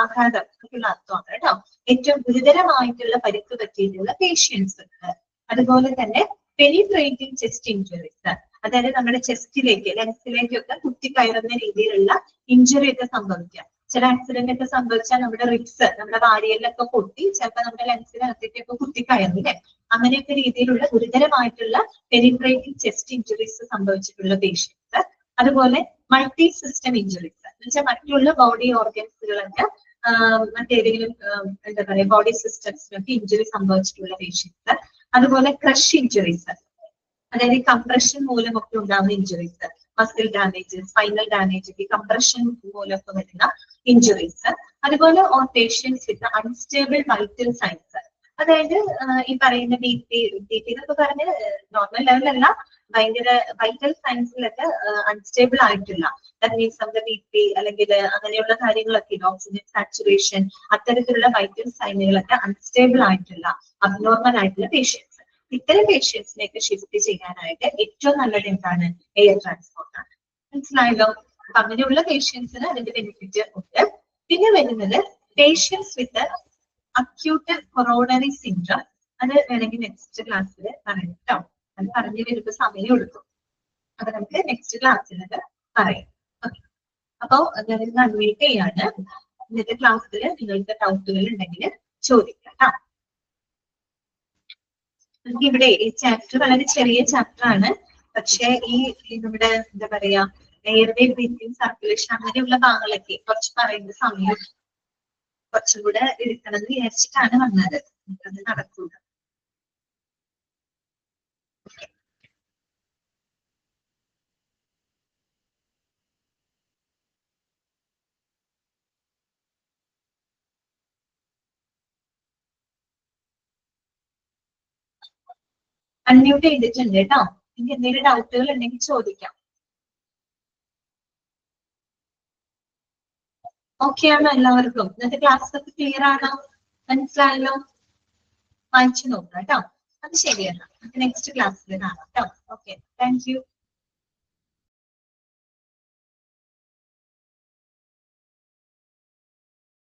ആഘാതം ഒക്കെയുള്ള അർത്ഥമാണ് കേട്ടോ. ഏറ്റവും ഗുരുതരമായിട്ടുള്ള പരിക്ക് പറ്റിയിട്ടുള്ള പേഷ്യൻസ്. അതുപോലെ തന്നെ പെനിട്രേറ്റിംഗ് ചെസ്റ്റ് ഇഞ്ചുറീസ്, അതായത് നമ്മുടെ ചെസ്റ്റിലേക്ക് ലങ്സിലേക്കൊക്കെ കുത്തിക്കയറുന്ന രീതിയിലുള്ള ഇഞ്ചുറി ഒക്കെ സംഭവിക്കാം. ചില ആക്സിഡന്റ് ഒക്കെ സംഭവിച്ചാൽ നമ്മുടെ റിബ്സ്, നമ്മുടെ വാരിയലൊക്കെ പൊട്ടി ചിലപ്പോൾ നമ്മുടെ ലങ്സിനകത്തേക്കൊക്കെ കുത്തിക്കയറില്ലേ? അങ്ങനെയൊക്കെ രീതിയിലുള്ള ഗുരുതരമായിട്ടുള്ള പെനിട്രേറ്റിംഗ് ചെസ്റ്റ് ഇഞ്ചുറീസ് സംഭവിച്ചിട്ടുള്ള പേഷ്യൻസ്. അതുപോലെ മൾട്ടി സിസ്റ്റം ഇഞ്ചുറീസ് എന്ന് വെച്ചാൽ മറ്റുള്ള ബോഡി ഓർഗൻസുകളൊക്കെ മറ്റേതെങ്കിലും എന്താ പറയുക ബോഡി സിസ്റ്റംസിനൊക്കെ ഇഞ്ചുറി സംഭവിച്ചിട്ടുള്ള പേഷ്യൻസ്. അതുപോലെ ക്രഷ് ഇഞ്ചുറീസ്, അതായത് കംപ്രഷൻ മൂലമൊക്കെ ഉണ്ടാകുന്ന injuries, muscle damage, spinal damage, ഈ കംപ്രഷൻ മൂലമൊക്കെ വരുന്ന ഇഞ്ചുറീസ്. അതുപോലെ or patients with unstable vital signs, അതായത് ഈ പറയുന്ന ബി പി എന്നൊക്കെ പറഞ്ഞ് നോർമൽ ലെവലല്ല, ഭയങ്കര വൈറ്റൽ സൈൻസിലൊക്കെ അൺസ്റ്റേബിൾ ആയിട്ടില്ല. ദാറ്റ് മീൻസ് നമ്മുടെ ബി പി അല്ലെങ്കിൽ അങ്ങനെയുള്ള കാര്യങ്ങളൊക്കെ, ഓക്സിജൻ സാച്ചുറേഷൻ, അത്തരത്തിലുള്ള വൈറ്റൽ സൈനുകളൊക്കെ അൺസ്റ്റേബിൾ ആയിട്ടില്ല, അബ്നോർമൽ ആയിട്ടുള്ള പേഷ്യൻസ്. ഇത്തരം പേഷ്യൻസിനെയൊക്കെ ഷിഫ്റ്റ് ചെയ്യാനായിട്ട് ഏറ്റവും നല്ലത് എന്താണ്? എയർ ട്രാൻസ്പോർട്ടാണ്. മനസ്സിലായല്ലോ? അപ്പൊ അങ്ങനെയുള്ള പേഷ്യൻസിന് അതിന്റെ ബെനിഫിറ്റ് ഉണ്ട്. പിന്നെ വരുന്നത് പേഷ്യൻസ് വിത്ത് അക്യൂട്ട് കൊറോണറി സിൻഡ്രം. അത് വേണമെങ്കിൽ നെക്സ്റ്റ് ക്ലാസ്സിൽ പറയാം കേട്ടോ. അത് പറഞ്ഞു വരുമ്പോൾ സമയം എടുക്കും. അപ്പൊ നമുക്ക് നെക്സ്റ്റ് ക്ലാസ്സിൽ അത് പറയാം. ഓക്കെ, അപ്പോ ഞാനിത് അൺമ്യൂട്ട് ചെയ്യാണ്. ഇന്നത്തെ ക്ലാസ്സിൽ നിങ്ങൾക്ക് ഡൗട്ടുകൾ ഉണ്ടെങ്കിൽ ചോദിക്കാം കേട്ടോ. നമുക്ക് ഇവിടെ ഈ ചാപ്റ്റർ വളരെ ചെറിയ ചാപ്റ്റർ ആണ്, പക്ഷെ ഈ നമ്മുടെ എന്താ പറയാ എയർവേ, ബ്രീത്തിങ്, സർക്കുലേഷൻ അങ്ങനെയുള്ള ഭാഗങ്ങളൊക്കെ കുറച്ച് പറയുന്ന സമയം കുറച്ചും കൂടെ എടുക്കണം എന്ന് വിചാരിച്ചിട്ടാണ് വന്നത്. അത് നടക്കുക. അൺമ്യൂട്ട് ചെയ്തിട്ടുണ്ട് കേട്ടോ. എനിക്ക് എന്തെങ്കിലും ഡൗട്ടുകൾ ഉണ്ടെങ്കിൽ ചോദിക്കാം. ഓക്കെ ആണോ എല്ലാവർക്കും? ഇന്നത്തെ ക്ലാസ് ഒക്കെ ക്ലിയർ ആണോ? മനസ്സിലായല്ലോ? വായിച്ചു നോക്കാം കേട്ടോ. അത് ശരിയാണ്. നെക്സ്റ്റ് ക്ലാസ്സിൽ കാണാം കേട്ടോ. Okay, thank you.